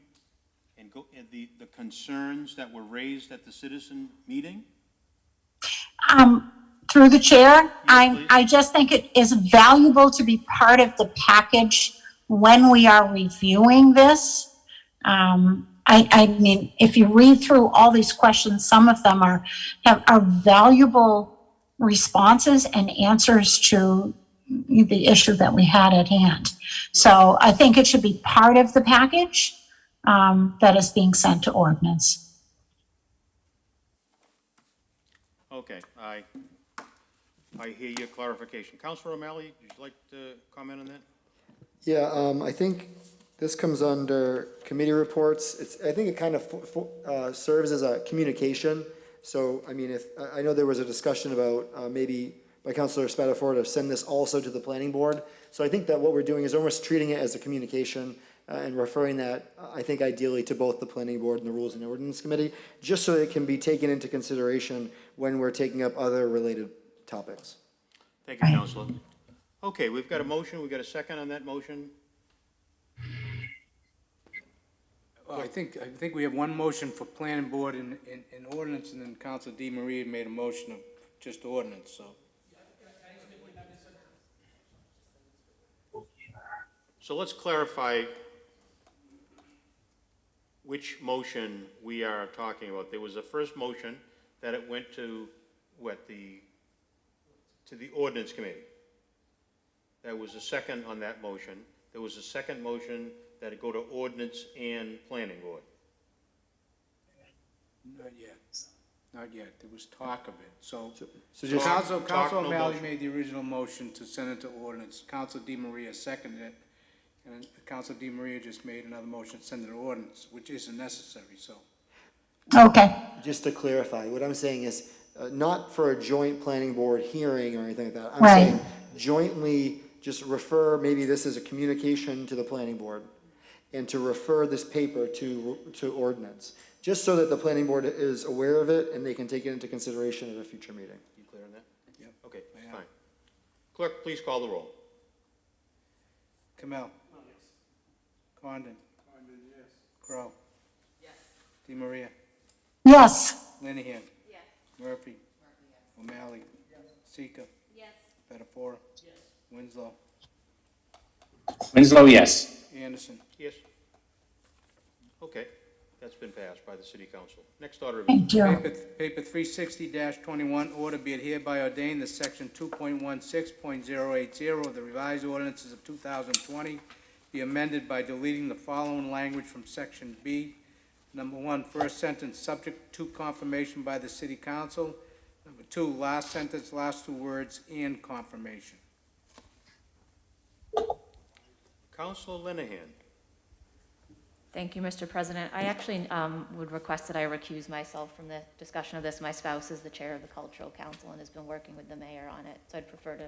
and go at the concerns that were raised at the citizen meeting? Through the chair, Yes, I just think it is valuable to be part of the package when we are reviewing this. I mean, if you read through all these questions, some of them are valuable responses and answers to the issue that we had at hand. So I think it should be part of the package that is being sent to ordinance. Okay, I hear your clarification. Councilor O'Malley, would you like to comment on that? Yeah, I think this comes under committee reports. I think it kind of serves as a communication. So, I mean, I know there was a discussion about maybe by Councilor Spatafor to send this also to the planning board. So I think that what we're doing is almost treating it as a communication and referring that, I think, ideally to both the planning board and the Rules and Ordinance Committee, just so it can be taken into consideration when we're taking up other related topics. Thank you, Councilor. Okay, we've got a motion. We've got a second on that motion. Well, I think we have one motion for planning board and ordinance, and then Council DeMaria made a motion of just ordinance, so. So let's clarify which motion we are talking about. There was a first motion that it went to, to the ordinance committee. There was a second on that motion. There was a second motion that it go to ordinance and planning board. Not yet. Not yet. There was talk of it. So just Council no O'Malley motion. made the original motion to send it to ordinance. Council DeMaria seconded it. And Council DeMaria just made another motion to send it to ordinance, which isn't necessary, so. Okay. Just to clarify, what I'm saying is not for a joint planning board hearing or anything like that. I'm Right. saying jointly just refer, maybe this is a communication to the planning board, and to refer this paper to ordinance, just so that the planning board is aware of it and they can take it into consideration at a future meeting. You clear on that? Yep. Okay, fine. Clerk, please call the roll. Kamel. Condon. Yes. Crowe. Yes. DeMaria. Yes. Linehan. Yes. Murphy. O'Malley. Yes. Sika. Yes. Spatafor. Yes. Winslow. Winslow, yes. Anderson. Yes? Okay, that's been passed by the city council. Next order of business. Thank you. Paper 360-21, order be it hereby ordained that section 2.16.080 of the revised ordinances of 2020 be amended by deleting the following language from section B. Number 1, first sentence, subject to confirmation by the city council. Number 2, last sentence, last 2 words, and confirmation. Councilor Linehan. Thank you, Mr. President. I actually would request that I recuse myself from the discussion of this. My spouse is the chair of the Cultural Council and has been working with the mayor on it, so I'd prefer to,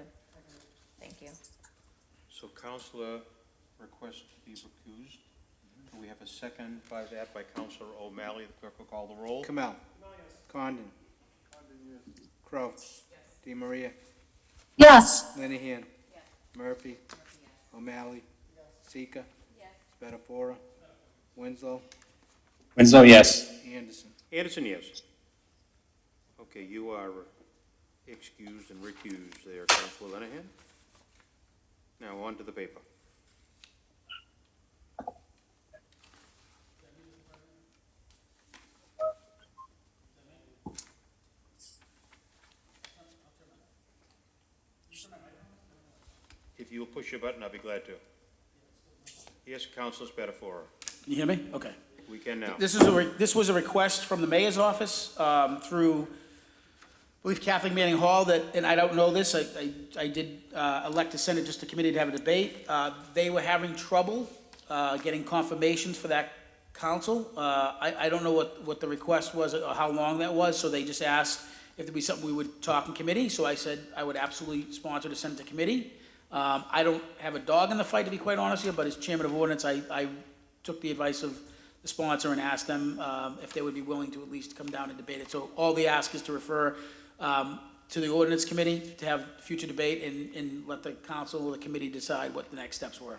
thank you. So Counselor requests to be recused. We have a second by that by Counselor O'Malley. The clerk will call the roll. Kamel. Condon. Crowe. Di Maria. Yes. Linehan. Murphy. O'Malley. Sika. Spatafora. Winslow. Winslow, yes. Anderson. Anderson, yes. Okay, you are excused and recused there, Counselor Lenahan. Now on to the paper. If you will push your button, I'll be glad to. Yes, Counselor Spatafora. Can you hear me? Okay. We can now. This was a request from the mayor's office through, I believe, Kathleen Manning Hall, that, and I don't know this, I did elect to send it just to committee to have a debate. They were having trouble getting confirmations for that council. I don't know what the request was or how long that was, so they just asked if there'd be something we would talk in committee, so I said I would absolutely sponsor to send it to committee. I don't have a dog in the fight, to be quite honest with you, but as chairman of ordinance, I took the advice of the sponsor and asked them if they would be willing to at least come down and debate it. So all the ask is to refer to the ordinance committee to have future debate and let the council or the committee decide what the next steps were.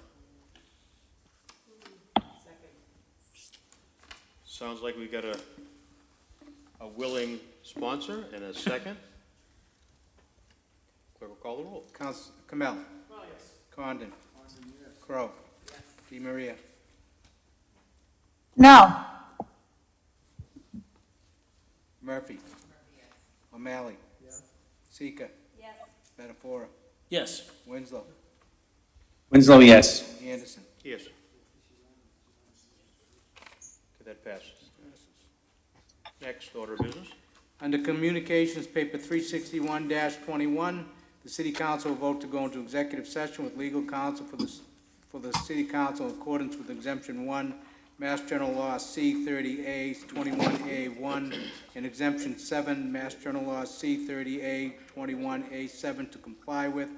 Sounds like we got a willing sponsor and a second. Clerk will call the roll. Counsel Kamel. Condon. Crowe. Di Maria. No. Murphy. O'Malley. Sika. Spatafora. Yes. Winslow. Winslow, yes. Anderson. Yes. Okay, that passes. Next order of business. Under Communications, paper 361-21, the City Council will vote to go into executive session with legal counsel for the City Council in accordance with Exemption 1, Mass General Law C-30A 21A1, and Exemption 7, Mass General Law C-30A 21A7 to comply with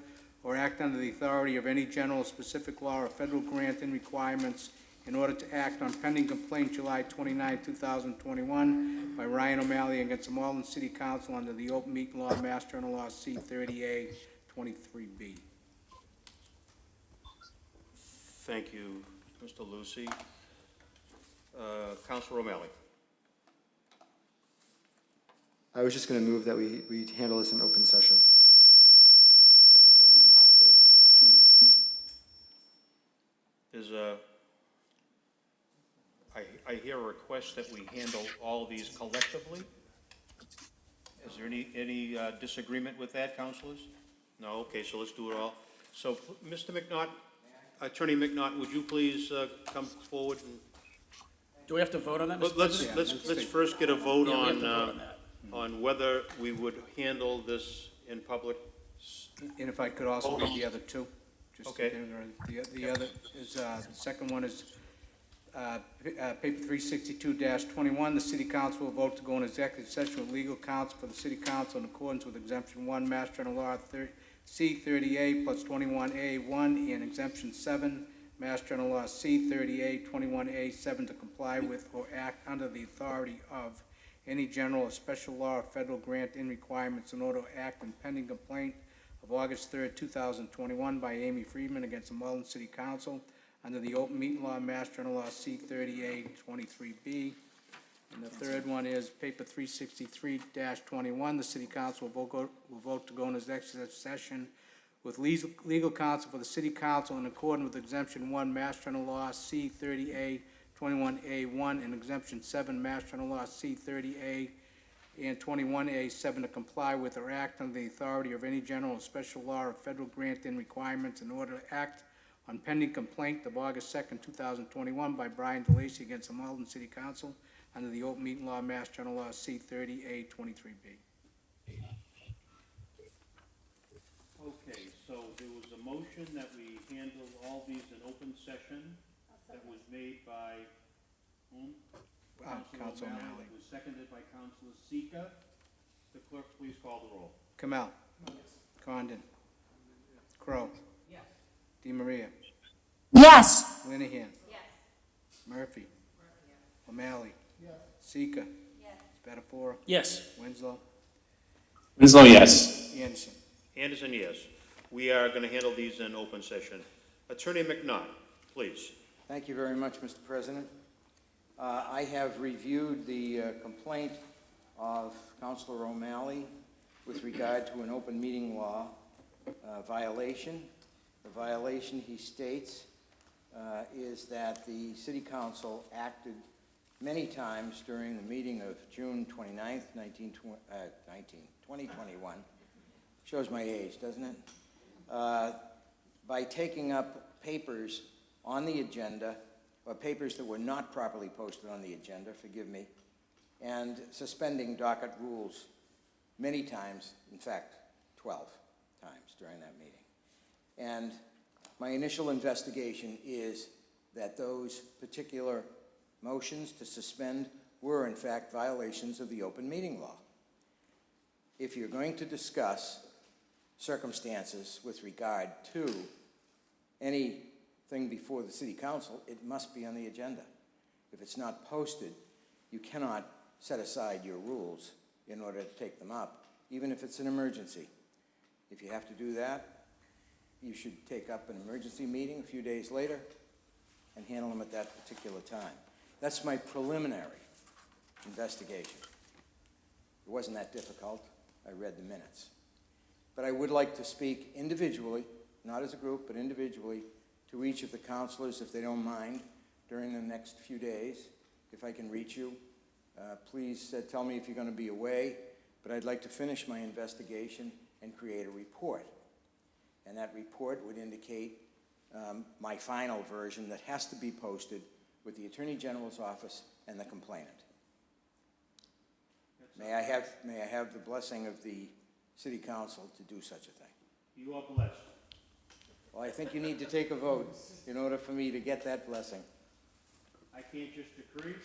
or act under the authority of any general or specific law or federal grant and requirements in order to act on pending complaint July 29, 2021 by Ryan O'Malley against the Malden City Council under the Open Meeting Law, Mass General Law C-30A 23B. Thank you, Mr. Lucy. Counselor O'Malley. I was just going to move that we handle this in open session. Should we vote on all of these together? There's I hear a request that we handle all of these collectively. Is there any disagreement with that, councilors? No? Okay, so let's do it all. So, Mr. McNaught, Attorney McNaught, would you please come forward and Do we have to vote on that, Mr. let's President? let's first get a vote Yeah, we have on to vote on that. on whether we would handle this in public. And if I could also read the other two. Just Okay. The other is, the second one is paper 362-21. The City Council will vote to go in executive session with legal counsel for the City Council in accordance with Exemption 1, Mass General Law C-30A plus 21A1, and Exemption 7, Mass General Law C-30A 21A7 to comply with or act under the authority of any general or special law or federal grant and requirements in order to act in pending complaint of August 3rd, 2021 by Amy Friedman against the Malden City Council under the Open Meeting Law, Mass General Law C-30A 23B. And the third one is paper 363-21. The City Council will vote to go into executive session with legal counsel for the City Council in accordance with Exemption 1, Mass General Law C-30A 21A1, and Exemption 7, Mass General Law C-30A and 21A7 to comply with or act under the authority of any general or special law or federal grant and requirements in order to act on pending complaint of August 2nd, 2021 by Brian DeLacy against the Malden City Council under the Open Meeting Law, Mass General Law C-30A 23B. Okay, so there was a motion that we handle all these in open session that was made by Council O'Malley. It was seconded by Councilor Seeka. The clerk, please call the roll. Kamel. Condon. Crowe. Di Maria. Yes. Linehan. Murphy. O'Malley. Seeka. Spatafora. Yes. Winslow. Winslow, yes. Anderson. Anderson, yes. We are going to handle these in open session. Attorney McNaught, please. Thank you very much, Mr. President. I have reviewed the complaint of Councilor O'Malley with regard to an open meeting law violation. The violation, he states, is that the City Council acted many times during the meeting of June 29th, 2021. Shows my age, doesn't it? By taking up papers on the agenda, or papers that were not properly posted on the agenda, forgive me, and suspending docket rules many times, in fact, 12 times during that meeting. And my initial investigation is that those particular motions to suspend were, in fact, violations of the open meeting law. If you're going to discuss circumstances with regard to anything before the City Council, it must be on the agenda. If it's not posted, you cannot set aside your rules in order to take them up, even if it's an emergency. If you have to do that, you should take up an emergency meeting a few days later and handle them at that particular time. That's my preliminary investigation. It wasn't that difficult. I read the minutes. But I would like to speak individually, not as a group, but individually, to each of the councilors, if they don't mind, during the next few days. If I can reach you, please tell me if you're going to be away, but I'd like to finish my investigation and create a report. And that report would indicate my final version that has to be posted with the Attorney General's office and the complainant. May I have the blessing of the City Council to do such a thing? You are blessed. Well, I think you need to take a vote in order for me to get that blessing. I can't just decree.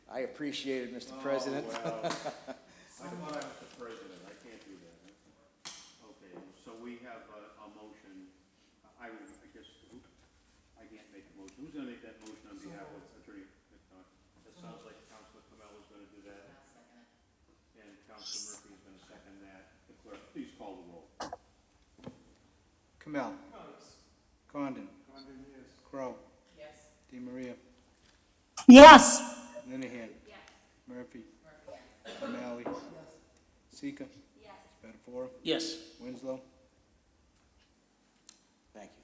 I appreciate it, Mr. President. Oh, well. I thought I was the president. I can't do that. Okay, so we have a motion. I guess, I can't make a motion. Who's going to make that motion on behalf of Attorney McNaught? That sounds like Councilor Kamel is going to do that. And Councilor Murphy is going to second that. The clerk, please call the roll. Kamel. Condon. Crowe. Di Maria. Yes. Linehan. Murphy. O'Malley. Seeka. Spatafora. Yes. Winslow. Thank you.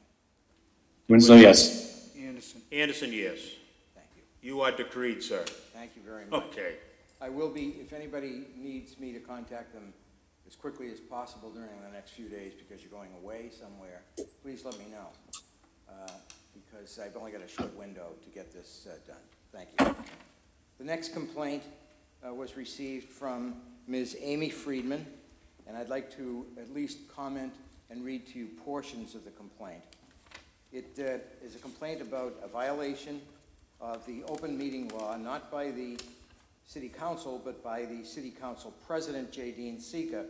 Winslow, yes. Anderson. Anderson, yes. Thank you. You are decreed, sir. Thank you very much. Okay. I will be, if anybody needs me to contact them as quickly as possible during the next few days because you're going away somewhere, please let me know, because I've only got a short window to get this done. Thank you. The next complaint was received from Ms. Amy Friedman, and I'd like to at least comment and read to you portions of the complaint. It is a complaint about a violation of the open meeting law, not by the City Council, but by the City Council President, J. Dean Seeka,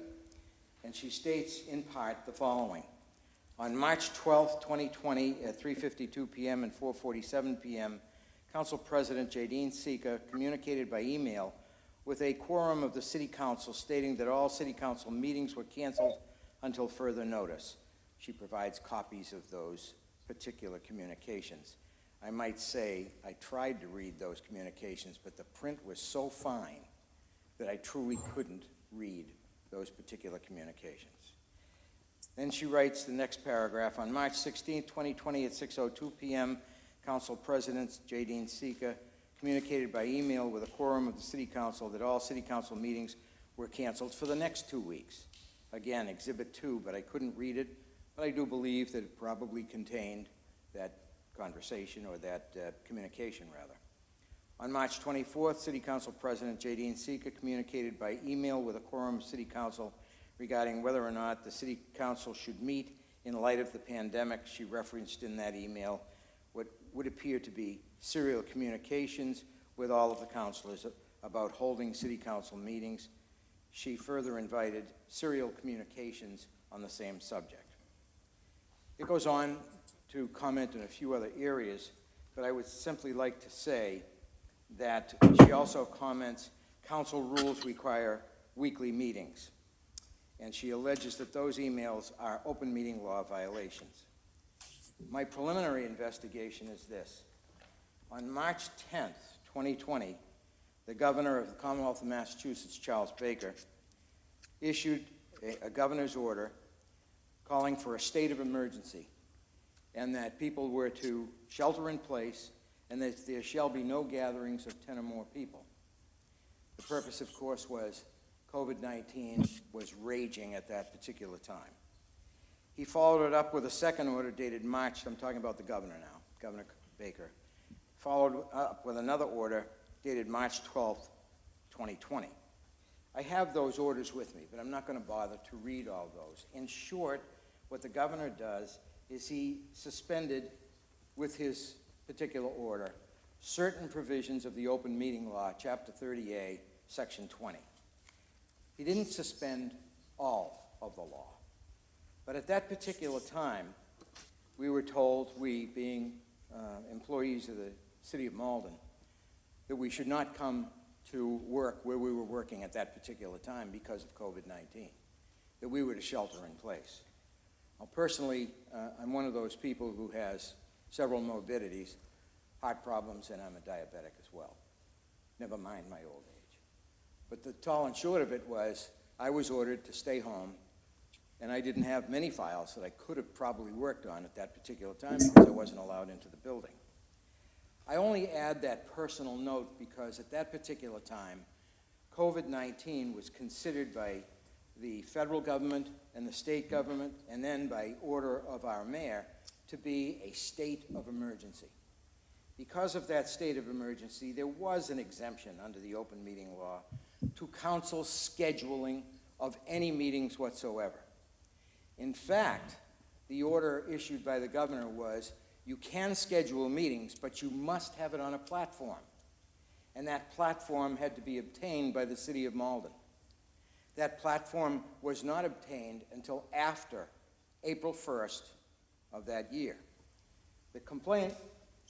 and she states in part the following. On March 12, 2020, at 3:52 p.m. and 4:47 p.m., Council President J. Dean Seeka communicated by email with a quorum of the City Council stating that all City Council meetings were canceled until further notice. She provides copies of those particular communications. I might say I tried to read those communications, but the print was so fine that I truly couldn't read those particular communications. Then she writes the next paragraph. On March 16, 2020 at 6:02 p.m., Council President J. Dean Seeka communicated by email with a quorum of the City Council that all City Council meetings were canceled for the next 2 weeks. Again, Exhibit 2, but I couldn't read it, but I do believe that it probably contained that conversation or that communication, rather. On March 24th, City Council President J. Dean Seeka communicated by email with a quorum of City Council regarding whether or not the City Council should meet in light of the pandemic. She referenced in that email what would appear to be serial communications with all of the councilors about holding city council meetings. She further invited serial communications on the same subject. It goes on to comment in a few other areas, but I would simply like to say that she also comments council rules require weekly meetings, and she alleges that those emails are open meeting law violations. My preliminary investigation is this. On March 10th, 2020, the governor of the Commonwealth of Massachusetts, Charles Baker, issued a governor's order calling for a state of emergency, and that people were to shelter in place, and that there shall be no gatherings of 10 or more people. The purpose, of course, was COVID-19 was raging at that particular time. He followed it up with a second order dated March, I'm talking about the governor now, Governor Baker, followed up with another order dated March 12th, 2020. I have those orders with me, but I'm not going to bother to read all those. In short, what the governor does is he suspended, with his particular order, certain provisions of the open meeting law, Chapter 30A, Section 20. He didn't suspend all of the law. But at that particular time, we were told, we being employees of the city of Malden, that we should not come to work where we were working at that particular time because of COVID-19, that we were to shelter in place. Now, personally, I'm one of those people who has several morbidities, heart problems, and I'm a diabetic as well. Never mind my old age. But the tall and short of it was, I was ordered to stay home, and I didn't have many files that I could have probably worked on at that particular time because I wasn't allowed into the building. I only add that personal note because at that particular time, COVID-19 was considered by the federal government and the state government, and then by order of our mayor, to be a state of emergency. Because of that state of emergency, there was an exemption under the open meeting law to council scheduling of any meetings whatsoever. In fact, the order issued by the governor was, you can schedule meetings, but you must have it on a platform. And that platform had to be obtained by the city of Malden. That platform was not obtained until after April 1st of that year. The complaint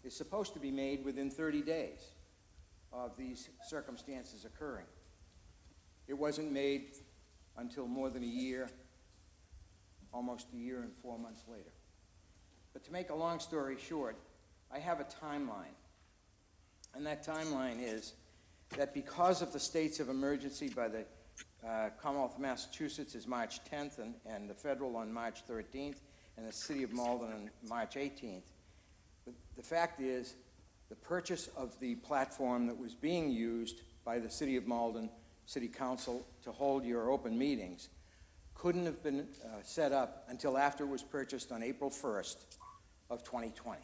is supposed to be made within 30 days of these circumstances occurring. It wasn't made until more than a year, almost a year and 4 months later. But to make a long story short, I have a timeline. And that timeline is that because of the states of emergency by the Commonwealth of Massachusetts is March 10th and the federal on March 13th and the city of Malden on March 18th, the fact is the purchase of the platform that was being used by the city of Malden City Council to hold your open meetings couldn't have been set up until after it was purchased on April 1st of 2020.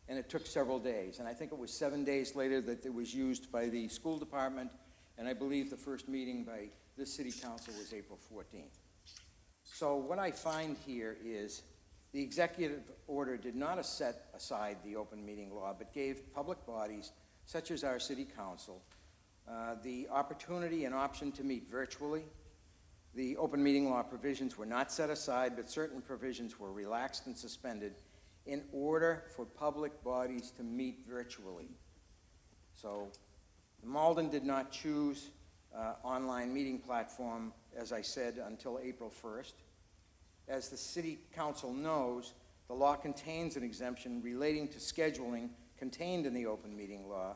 And it took several days, and I think it was 7 days later that it was used by the school department, and I believe the first meeting by this city council was April 14th. So what I find here is the executive order did not set aside the open meeting law, but gave public bodies, such as our city council, the opportunity and option to meet virtually. The open meeting law provisions were not set aside, but certain provisions were relaxed and suspended in order for public bodies to meet virtually. So Malden did not choose online meeting platform, as I said, until April 1st. As the city council knows, the law contains an exemption relating to scheduling contained in the open meeting law.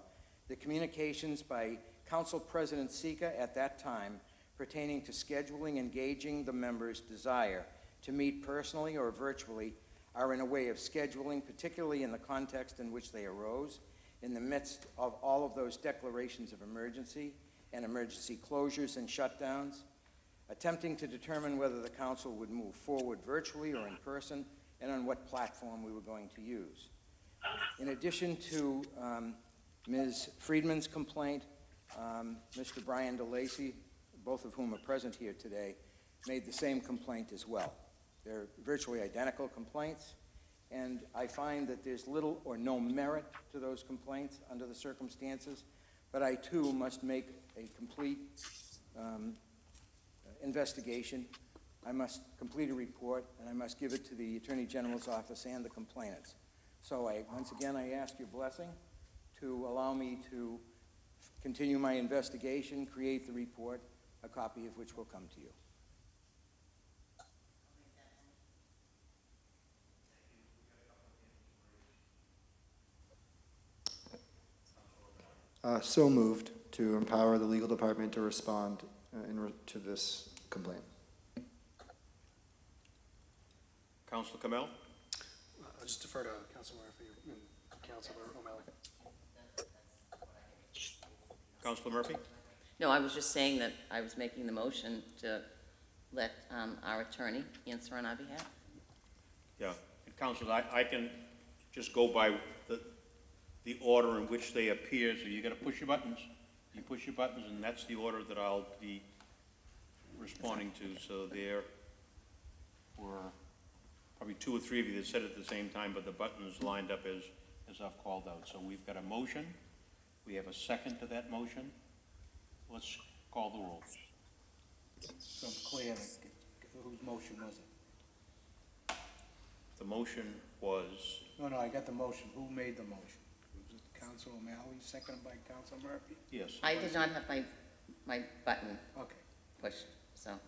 The communications by Council President Sika at that time pertaining to scheduling, engaging the members' desire to meet personally or virtually are in a way of scheduling, particularly in the context in which they arose, in the midst of all of those declarations of emergency and emergency closures and shutdowns, attempting to determine whether the council would move forward virtually or in person, and on what platform we were going to use. In addition to Ms. Friedman's complaint, Mr. Brian DeLacy, both of whom are present here today, made the same complaint as well. They're virtually identical complaints, and I find that there's little or no merit to those complaints under the circumstances. but I too must make a complete investigation. I must complete a report, and I must give it to the Attorney General's office and the complainants. So once again, I ask your blessing to allow me to continue my investigation, create the report, a copy of which will come to you. So moved to empower the legal department to respond to this complaint. Councilor Kamel? I'll just defer to Councilor Murphy and Councilor O'Malley. Councilor Murphy? No, I was just saying that I was making the motion to let our attorney answer on our behalf. Yeah, and Councilor, I can just go by the order in which they appear, so you're gonna push your buttons. You push your buttons, and that's the order that I'll be responding to, so there were probably 2 or 3 of you that said it at the same time, but the buttons lined up as I've called out. So we've got a motion, we have a second to that motion. Let's call the roll. So I'm clear, whose motion was it? The motion was, No, I got the motion. Who made the motion? Was it Council O'Malley, seconded by Council Murphy? yes. I did not have my button Okay. pushed, so.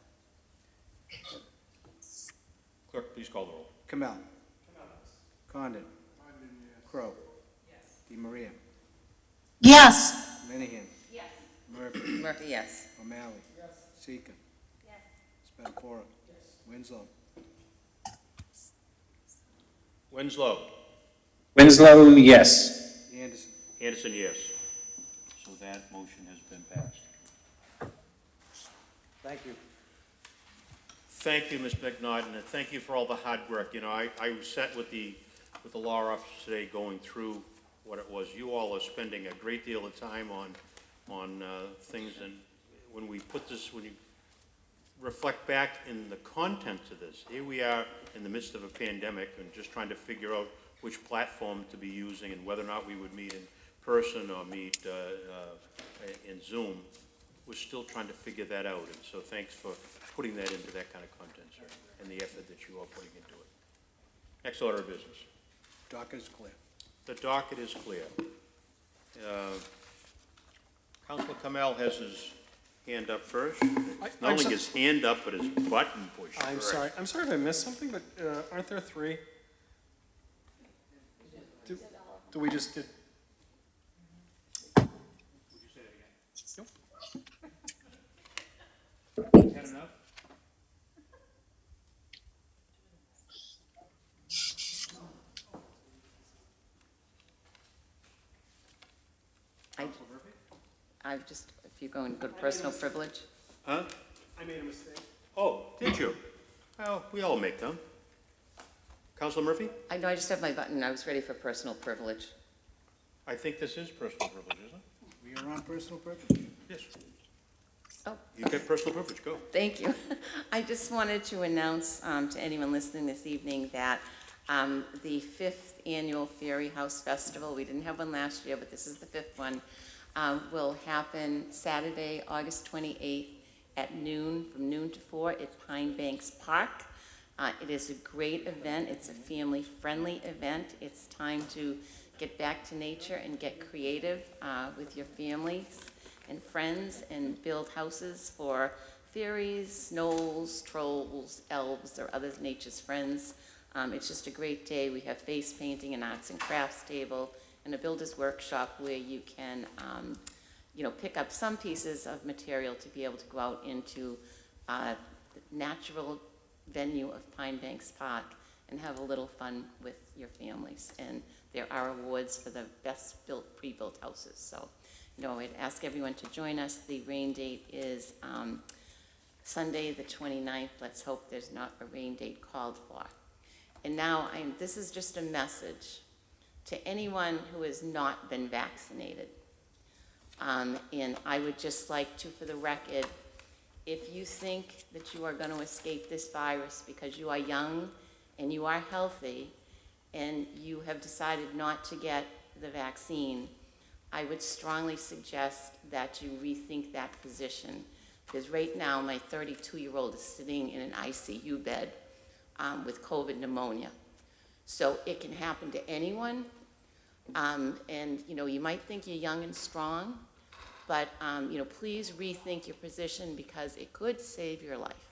Clerk, please call the roll. Kamel. Condon. Crowe. Di Maria. Yes. Minahan. Yes. Murphy. Murphy, yes. O'Malley. Yes. Seacon. Yes. Spatafora. Yes. Winslow. Winslow? Winslow, yes. Anderson. Anderson, yes. So that motion has been passed. Thank you. Thank you, Ms. McNaughton, and thank you for all the hard work. You know, I sat with the law office today going through what it was. You all are spending a great deal of time on things, and when we put this, when you reflect back in the content of this, here we are in the midst of a pandemic and just trying to figure out which platform to be using and whether or not we would meet in person or meet in Zoom. We're still trying to figure that out, and so thanks for putting that into that kind of content, sir, and the effort that you are putting into it. Next order of business. Docket is clear. The docket is clear. Councilor Kamel has his hand up first. Not only his hand up, but his button pushed. I'm sorry if I missed something, but aren't there 3? Do we just did? Would you say that again? Nope. Is that enough? I've just, if you're going to go to personal privilege. Huh? I made a mistake. Oh, did you? Well, we all make them. Councilor Murphy? I know, I just have my button. I was ready for personal privilege. I think this is personal privilege, isn't it? We are on personal privilege. Yes. Oh, You get personal privilege, go. thank you. I just wanted to announce to anyone listening this evening that the 5th Annual Fairy House Festival, we didn't have one last year, but this is the 5th one, will happen Saturday, August 28th at noon, from noon to 4 at Pine Banks Park. It is a great event. It's a family-friendly event. It's time to get back to nature and get creative with your families and friends and build houses for fairies, gnolls, trolls, elves, or other nature's friends. It's just a great day. We have face painting and arts and crafts table and a builder's workshop where you can, pick up some pieces of material to be able to go out into the natural venue of Pine Banks Park and have a little fun with your families. And there are awards for the best built, pre-built houses. So, I'd ask everyone to join us. The rain date is Sunday, the 29th. Let's hope there's not a rain date called for. And now, this is just a message to anyone who has not been vaccinated. And I would just like to, for the record, if you think that you are going to escape this virus because you are young and you are healthy and you have decided not to get the vaccine, I would strongly suggest that you rethink that position, because right now, my 32-year-old is sitting in an ICU bed with COVID pneumonia. So it can happen to anyone, and, you know, you might think you're young and strong, but, you know, please rethink your position because it could save your life.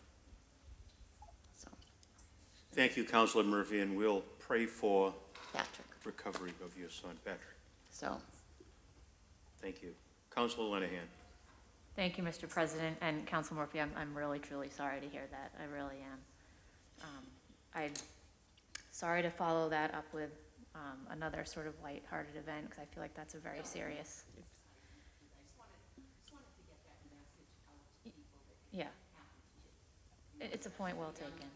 So, Thank you, Councilor Murphy, and we'll pray for Patrick, recovery of your son, Patrick. so. Thank you. Councilor Lenahan. Thank you, Mr. President, and Council Murphy, I'm really, truly sorry to hear that. I really am. I'm sorry to follow that up with another sort of lighthearted event, because I feel like that's a very serious. Yeah. It's a point well taken.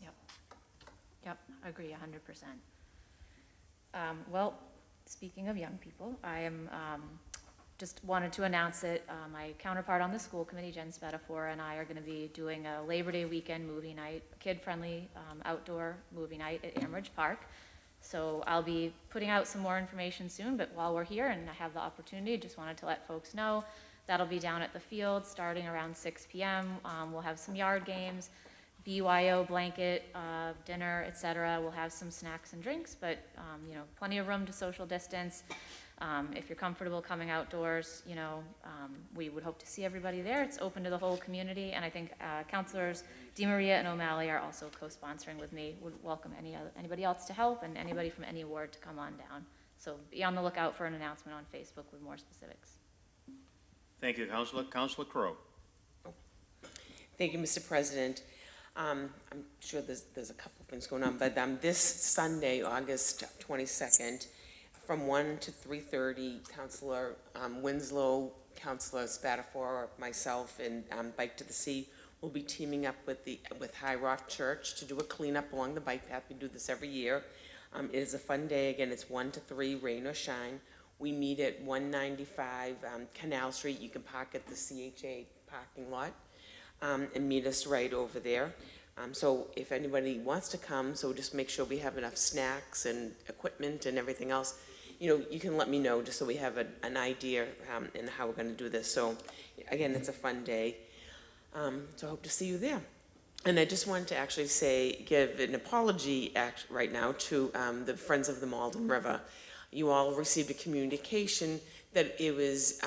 Yep. Yep, I agree 100%. Well, speaking of young people, I am just wanted to announce that my counterpart on the school committee, Jen Spatafor, and I are going to be doing a Labor Day weekend movie night, kid-friendly outdoor movie night at Amherst Park. So I'll be putting out some more information soon, but while we're here and I have the opportunity, just wanted to let folks know that'll be down at the field starting around 6 p.m. We'll have some yard games, BYO blanket, dinner, etc. We'll have some snacks and drinks, but you know, plenty of room to social distance. If you're comfortable coming outdoors, you know, we would hope to see everybody there. It's open to the whole community, and I think Councilors DeMaria and O'Malley are also co-sponsoring with me. Would welcome anybody else to help and anybody from any ward to come on down. So be on the lookout for an announcement on Facebook with more specifics. Thank you, Councilor. Councilor Crowe. Thank you, Mr. President. I'm sure there's a couple of things going on, but this Sunday, August 22nd, from 1 to 3:30, Councilor Winslow, Councilor Spatafor, myself, and Bike to the Sea will be teaming up with High Rock Church to do a cleanup along the bike path. We do this every year. It is a fun day. Again, it's 1 to 3, rain or shine. We meet at 195 Canal Street. You can park at the CHA parking lot and meet us right over there. So if anybody wants to come, so just make sure we have enough snacks and equipment and everything else. You know, you can let me know just so we have an idea in how we're going to do this. So again, it's a fun day. So I hope to see you there. And I just wanted to actually give an apology right now to the Friends of the Malden River. You all received a communication that it was,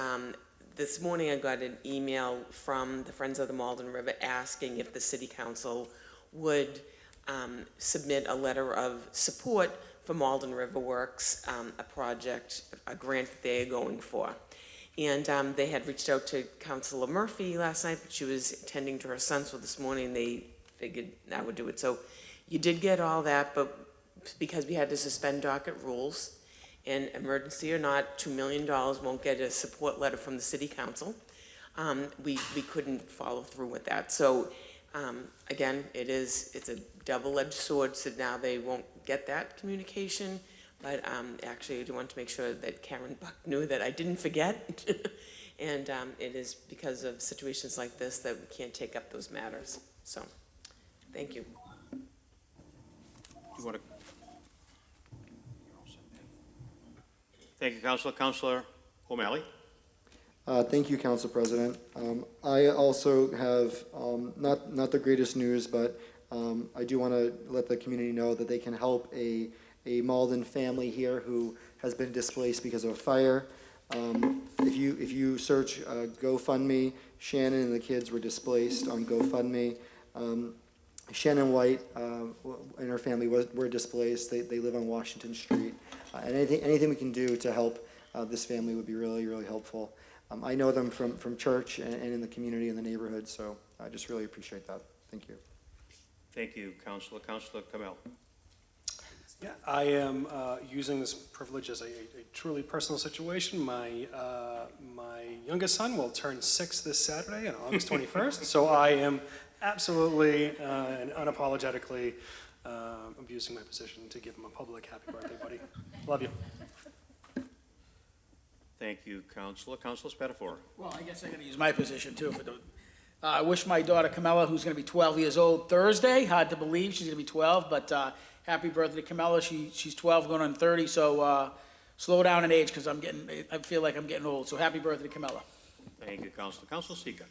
this morning I got an email from the Friends of the Malden River asking if the City Council would submit a letter of support for Malden River Works, a project, a grant that they are going for. And they had reached out to Councilor Murphy last night, but she was attending to her son, so this morning they figured I would do it. So you did get all that, but because we had to suspend docket rules, and emergency or not, $2 million won't get a support letter from the City Council. We couldn't follow through with that. So again, it's a double-edged sword, so now they won't get that communication. But actually, I do want to make sure that Karen Buck knew that I didn't forget. And it is because of situations like this that we can't take up those matters. So, thank you. You want to? Thank you, Councilor. Councilor O'Malley. Thank you, Council President. I also have not the greatest news, but I do want to let the community know that they can help a Malden family here who has been displaced because of a fire. If you search GoFundMe, Shannon and the kids were displaced on GoFundMe. Shannon White and her family were displaced. They live on Washington Street. And anything we can do to help this family would be really, really helpful. I know them from church and in the community in the neighborhood, so I just really appreciate that. Thank you. Thank you, Councilor. Councilor Kamel. Yeah, I am using this privilege as a truly personal situation. My youngest son will turn 6 this Saturday on August 21st, so I am absolutely and unapologetically abusing my position to give him a public happy birthday, buddy. Love you. Thank you, Councilor. Councilor Spatafor. Well, I guess I gotta use my position too for the, I wish my daughter Camilla, who's going to be 12 years old Thursday, hard to believe she's going to be 12, but happy birthday to Camilla. She's 12 going on 30, so slow down in age because I feel like I'm getting old. So happy birthday to Camilla. Thank you, Counselor. Counselor Seeger.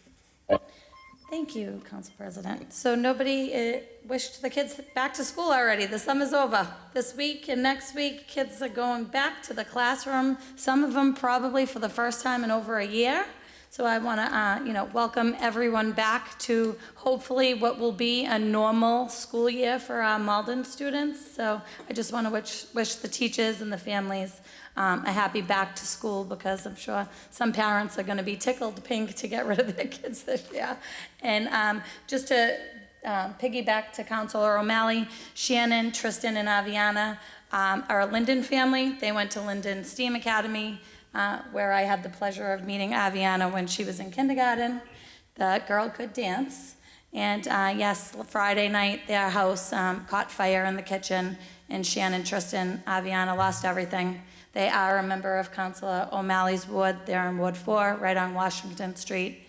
Thank you, Council President. So nobody wished the kids back to school already. The summer's over. This week and next week, kids are going back to the classroom, some of them probably for the first time in over a year. So I want to, welcome everyone back to hopefully what will be a normal school year for our Malden students. So I just want to wish the teachers and the families a happy back to school, because I'm sure some parents are going to be tickled pink to get rid of their kids this year. And just to piggyback to Councilor O'Malley, Shannon, Tristan, and Aviana are a Linden family. They went to Linden STEAM Academy, where I had the pleasure of meeting Aviana when she was in kindergarten. The girl could dance. And yes, Friday night, their house caught fire in the kitchen, and Shannon, Tristan, Aviana lost everything. They are a member of Councilor O'Malley's ward. They're in Ward 4, right on Washington Street.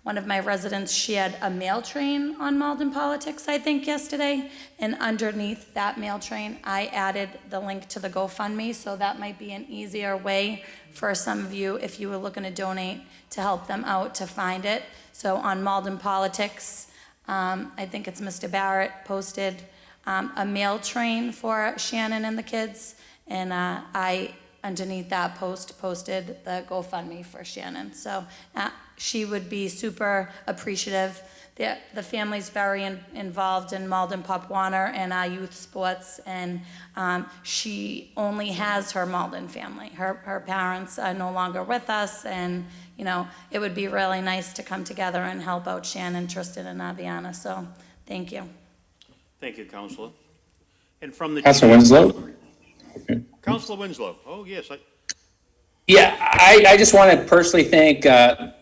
One of my residents shared a mail train on Malden Politics, I think, yesterday. And underneath that mail train, I added the link to the GoFundMe, so that might be an easier way for some of you, if you were looking to donate, to help them out to find it. So on Malden Politics, I think it's Mr. Barrett posted a mail train for Shannon and the kids. And I, underneath that post, posted the GoFundMe for Shannon. So she would be super appreciative. The family's very involved in Malden Pop Warner and our youth sports, and she only has her Malden family. Her parents are no longer with us, and it would be really nice to come together and help out Shannon, Tristan, and Aviana. So thank you. Thank you, Counselor. And from the Councilor Winslow. Counselor Winslow. Oh, yes. Yeah, I just want to personally thank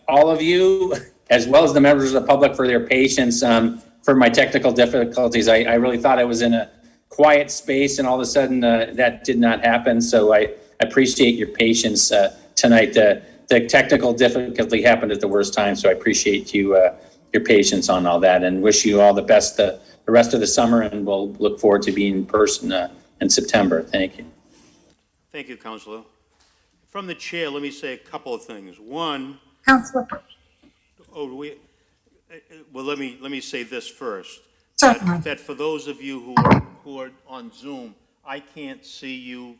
all of you, as well as the members of the public, for their patience for my technical difficulties. I really thought I was in a quiet space, and all of a sudden that did not happen. So I appreciate your patience tonight. The technical difficulty happened at the worst time, so I appreciate your patience on all that, and wish you all the best the rest of the summer, and we'll look forward to being in person in September. Thank you. Thank you, Counselor. From the chair, let me say a couple of things. One, Councilor. well, let me say this first. Certainly. That for those of you who are on Zoom, I can't see you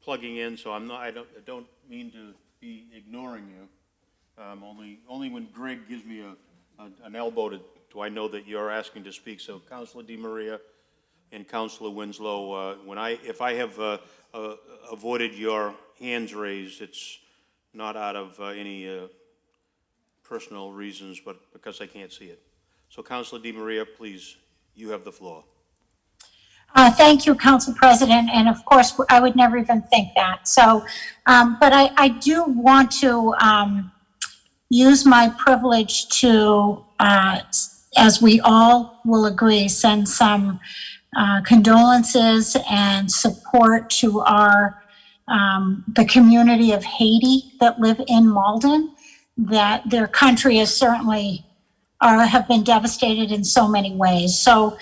plugging in, so I don't mean to be ignoring you. Only when Greg gives me an elbow do I know that you're asking to speak. So, Councilor DiMaria and Councilor Winslow, if I have avoided your hands raised, it's not out of any personal reasons, but because I can't see it. So, Councilor DiMaria, please, you have the floor. Thank you, Council President, and of course, I would never even think that. So, but I do want to use my privilege to, as we all will agree, send some condolences and support to the community of Haiti that live in Malden, that their country is certainly have been devastated in so many ways. So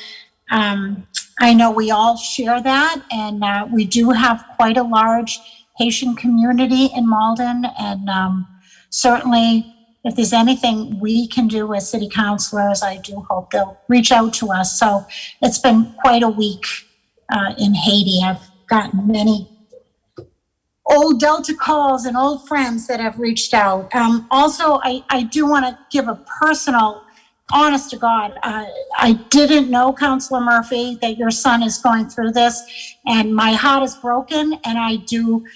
I know we all share that, and we do have quite a large Haitian community in Malden, and certainly if there's anything we can do as city councilors, I do hope they'll reach out to us. So it's been quite a week in Haiti. I've gotten many old Delta calls and old friends that have reached out. Also, I do want to give a personal, honest to God, I didn't know, Councilor Murphy, that your son is going through this, and my heart is broken, and I do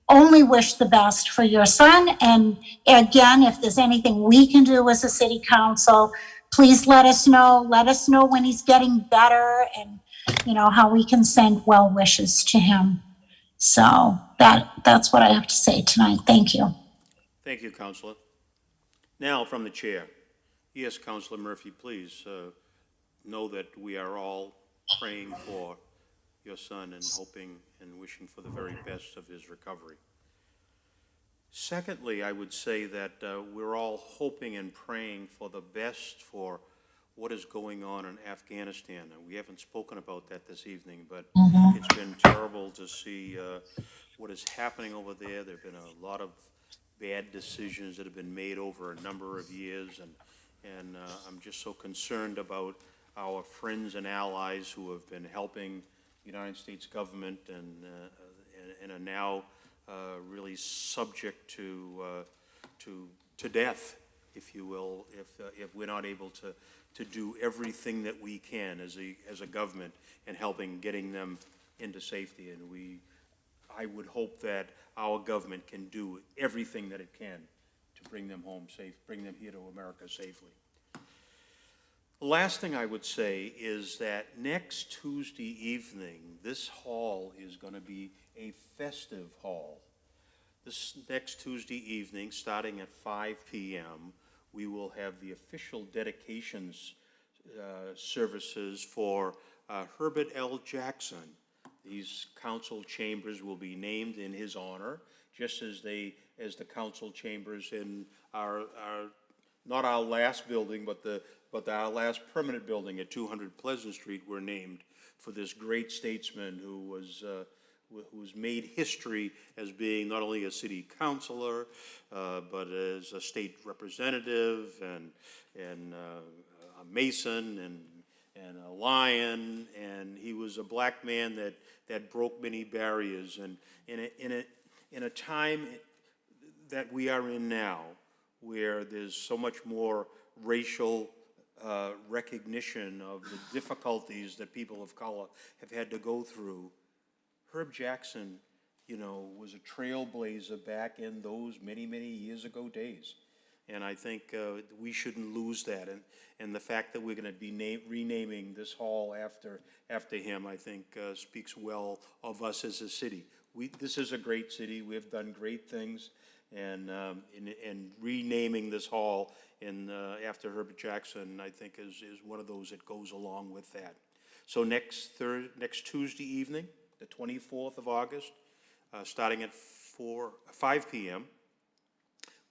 only wish the best for your son. And again, if there's anything we can do as a city council, please let us know. Let us know when he's getting better, and how we can send well wishes to him. So that's what I have to say tonight. Thank you. Thank you, Councilor. Now, from the chair. Yes, Councilor Murphy, please know that we are all praying for your son and hoping and wishing for the very best of his recovery. Secondly, I would say that we're all hoping and praying for the best for what is going on in Afghanistan. And we haven't spoken about that this evening, but it's been terrible to see what is happening over there. There have been a lot of bad decisions that have been made over a number of years, and I'm just so concerned about our friends and allies who have been helping the United States government and are now really subject to death, if you will, if we're not able to do everything that we can as a government in helping getting them into safety. And I would hope that our government can do everything that it can to bring them home safe, bring them here to America safely. The last thing I would say is that next Tuesday evening, this hall is going to be a festive hall. This next Tuesday evening, starting at 5 p.m., we will have the official dedications services for Herbert L. Jackson. These council chambers will be named in his honor, just as the council chambers in our not our last building, but our last permanent building at 200 Pleasant Street were named for this great statesman who's made history as being not only a city councilor, but as a state representative and a Mason and a Lion, and he was a black man that broke many barriers. And in a time that we are in now, where there's so much more racial recognition of the difficulties that people of color have had to go through, Herb Jackson, was a trailblazer back in those many, many years ago days. And I think we shouldn't lose that. And the fact that we're going to be renaming this hall after him, I think, speaks well of us as a city. This is a great city. We have done great things. And renaming this hall after Herbert Jackson, I think, is one of those that goes along with that. So next Tuesday evening, the 24th of August, starting at 5 p.m.,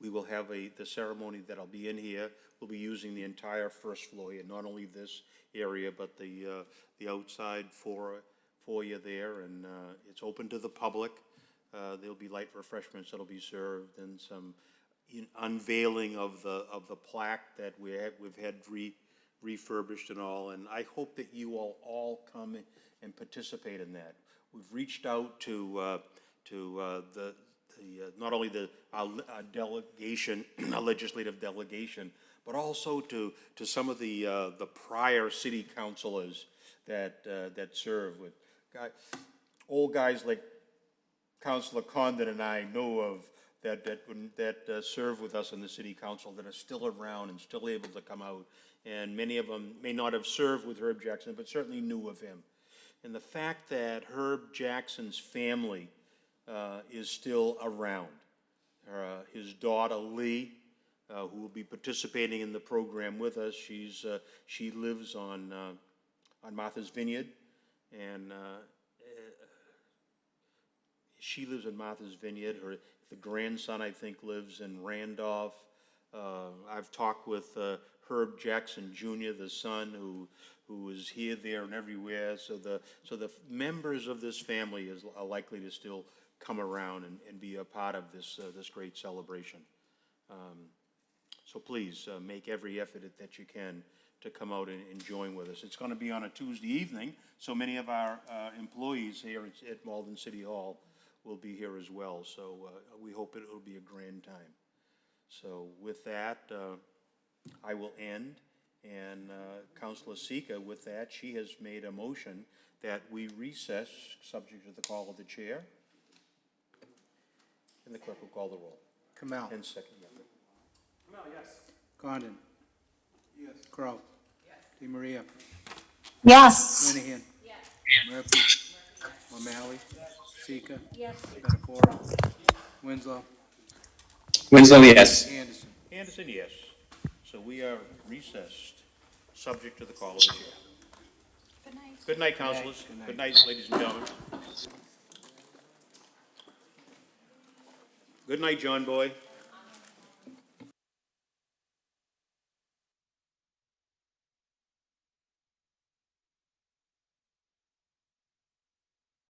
we will have the ceremony that'll be in here. We'll be using the entire first floor here, not only this area, but the outside foyer there, and it's open to the public. There'll be light refreshments that'll be served, and some unveiling of the plaque that we've had refurbished and all. And I hope that you all come and participate in that. We've reached out to not only our delegation, our legislative delegation, but also to some of the prior city councilors that serve with old guys like Councilor Condon and I know of that serve with us in the city council that are still around and still able to come out. And many of them may not have served with Herb Jackson, but certainly knew of him. And the fact that Herb Jackson's family is still around. His daughter, Lee, who will be participating in the program with us, she lives on Martha's Vineyard, and she lives in Martha's Vineyard. The grandson, I think, lives in Randolph. I've talked with Herb Jackson Jr., the son, who is here, there, and everywhere. So the members of this family are likely to still come around and be a part of this great celebration. So please make every effort that you can to come out and join with us. It's going to be on a Tuesday evening, so many of our employees here at Malden City Hall will be here as well. So we hope it will be a grand time. So with that, I will end. And Councilor Sika, with that, she has made a motion that we recess, subject to the call of the chair. And the clerk will call the roll. Kamel. And second, yeah. Kamel, yes. Condon. Yes. Crowe. Yes. DeMaria. Yes. Linehan. Yes. Murphy. O'Malley. Sika. Yes. Betafora. Winslow. Winslow, yes. Anderson. Anderson, yes. So we are recessed, subject to the call of the chair. Good night. Good night, councilors. Good night. Good night, ladies and gentlemen. Good night, John Boy.